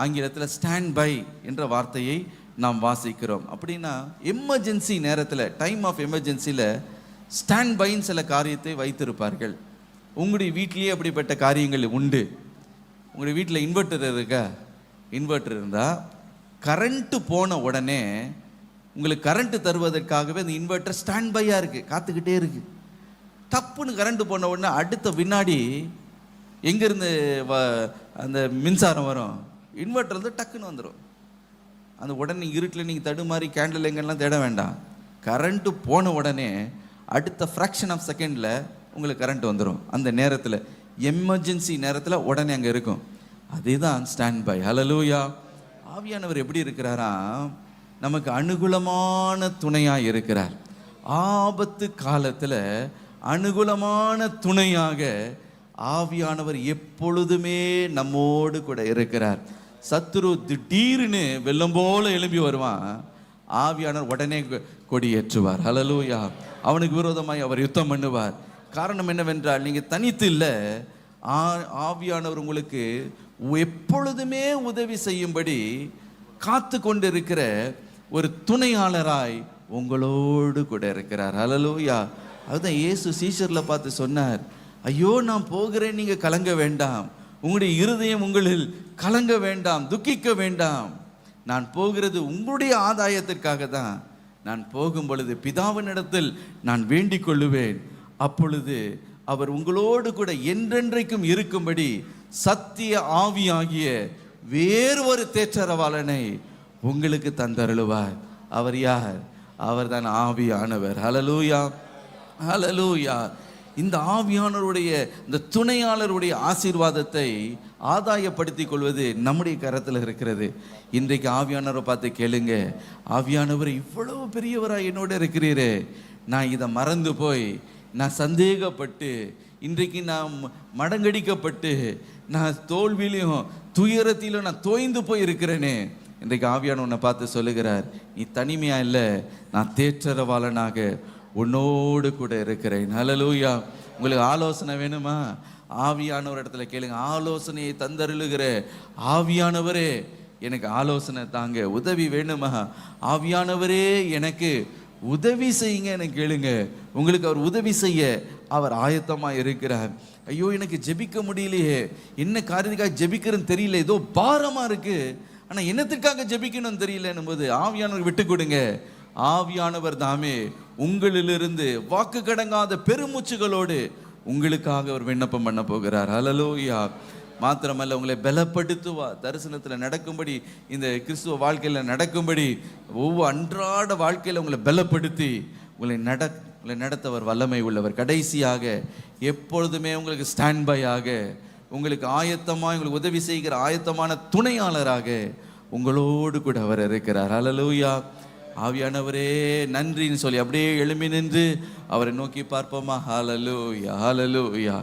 ஆங்கிலத்தில் ஸ்டாண்ட் பை என்ற வார்த்தையை நாம் வாசிக்கிறோம். அப்படின்னா எமர்ஜென்சி நேரத்தில், டைம் ஆஃப் எமர்ஜென்சியில் ஸ்டாண்ட் பைன்னு சில காரியத்தை வைத்திருப்பார்கள். உங்களுடைய வீட்டிலேயே அப்படிப்பட்ட காரியங்கள் உண்டு. உங்களுடைய வீட்டில் இன்வெர்டர் இருக்கா? இன்வெர்டர் இருந்தால் கரண்ட்டு போன உடனே உங்களுக்கு கரண்ட்டு தருவதற்காகவே அந்த இன்வெர்டர் ஸ்டாண்ட் பையாக இருக்குது, காத்துக்கிட்டே இருக்குது. தப்புன்னு கரண்ட்டு போன உடனே அடுத்த வினாடி எங்கேருந்து அந்த மின்சாரம் வரும், இன்வெர்டர் வந்து டக்குன்னு வந்துடும். அந்த உடனே இருட்டில் நீங்கள் தடுமாறி கேண்டில் எங்கெல்லாம் தேட வேண்டாம். கரண்ட்டு போன உடனே அடுத்த ஃப்ராக்ஷன் ஆஃப் செகண்டில் உங்களுக்கு கரண்ட் வந்துடும். அந்த நேரத்தில், எமர்ஜென்சி நேரத்தில் உடனே அங்கே இருக்கும். அதுதான் ஸ்டாண்ட் பை. ஹல்லேலூயா. ஆவியானவர் எப்படி இருக்கிறாரா, நமக்கு அனுகூலமான துணையாக இருக்கிறார். ஆபத்து காலத்தில் அனுகூலமான துணையாக ஆவியானவர் எப்பொழுதுமே நம்மோடு கூட இருக்கிறார். சத்துரு திடீர்னு வெள்ளம் போல எழும்பி வருவான், ஆவியானவர் உடனே கொடியேற்றுவார். ஹல்லேலூயா. அவனுக்கு விரோதமாய் அவர் யுத்தம் பண்ணுவார். காரணம் என்னவென்றால், நீங்கள் தனித்து இல்லை, ஆவியானவர் உங்களுக்கு எப்பொழுதுமே உதவி செய்யும்படி காத்து கொண்டிருக்கிற ஒரு துணையாளராய் உங்களோடு கூட இருக்கிறார். ஹல்லேலூயா. அதுதான் இயேசு சீஷரில் பார்த்து சொன்னார், ஐயோ நான் போகிறேன், நீங்கள் கலங்க வேண்டாம், உங்களுடைய இருதயம் உங்களில் கலங்க வேண்டாம், துக்கிக்க வேண்டாம். நான் போகிறது உங்களுடைய ஆதாயத்திற்காக தான். நான் போகும் பொழுது பிதாவினிடத்தில் நான் வேண்டிக் கொள்ளுவேன், அப்பொழுது அவர் உங்களோடு கூட என்றென்றைக்கும் இருக்கும்படி சத்திய ஆவியாகிய வேறு ஒரு தேற்றரவாளனை உங்களுக்கு தந்தருளுவார். அவர் யார்? அவர் தான் ஆவியானவர். ஹல்லேலூயா. ஹல்லேலூயா. இந்த ஆவியானவருடைய, இந்த துணையாளருடைய ஆசீர்வாதத்தை ஆதாயப்படுத்திக் கொள்வது நம்முடைய கரத்தில் இருக்கிறது. இன்றைக்கு ஆவியானவரை பார்த்து கேளுங்க, ஆவியானவர் இவ்வளவு பெரியவராக என்னோட இருக்கிறீரே, நான் இதை மறந்து போய், நான் சந்தேகப்பட்டு, இன்றைக்கு நான் மடங்கடிக்கப்பட்டு, நான் தோல்வியிலையும் துயரத்திலும் நான் தோய்ந்து போய் இருக்கிறேனே, இன்றைக்கு ஆவியானவனை பார்த்து சொல்லுகிறார், நீ தனிமையா இல்லை, நான் தேற்றரவாளனாக உன்னோடு கூட இருக்கிறேன். ஹல்லேலூயா. உங்களுக்கு ஆலோசனை வேணுமா? ஆவியானவர் இடத்துல கேளுங்க. ஆலோசனையை தந்தருளுகிற ஆவியானவரே எனக்கு ஆலோசனை தாங்க. உதவி வேணுமா? ஆவியானவரே எனக்கு உதவி செய்யுங்க எனக்கு கேளுங்க. உங்களுக்கு அவர் உதவி செய்ய அவர் ஆயத்தமாக இருக்கிறார். ஐயோ எனக்கு ஜெபிக்க முடியலையே, என்ன காரியத்துக்காக ஜெபிக்கிறேன்னு தெரியல, ஏதோ பாரமாக இருக்கு, ஆனால் என்னத்துக்காக ஜெபிக்கணும்னு தெரியலன்னும் போது ஆவியானவர் விட்டு கொடுங்க. ஆவியானவர் தாமே உங்களிலிருந்து வாக்கு கடங்காத பெருமூச்சுகளோடு உங்களுக்காக அவர் விண்ணப்பம் பண்ண போகிறார். ஹல்லேலூயா. மாத்திரமல்ல, உங்களை பலப்படுத்துவார். தரிசனத்தில் நடக்கும்படி, இந்த கிறிஸ்துவ வாழ்க்கையில் நடக்கும்படி, ஒவ்வொரு அன்றாட வாழ்க்கையில் உங்களை பலப்படுத்தி உங்களை நடத்தவர் வல்லமை உள்ளவர். கடைசியாக எப்பொழுதுமே உங்களுக்கு ஸ்டாண்ட் பை ஆக, உங்களுக்கு ஆயத்தமாக, உங்களுக்கு உதவி செய்கிற ஆயத்தமான துணையாளராக உங்களோடு கூட அவர் இருக்கிறார். ஹல்லேலூயா. ஆவியானவரே நன்றின்னு சொல்லி அப்படியே எழும்பி நின்று அவரை நோக்கி பார்ப்போமா? ஹல்லேலூயா, ஹல்லேலூயா.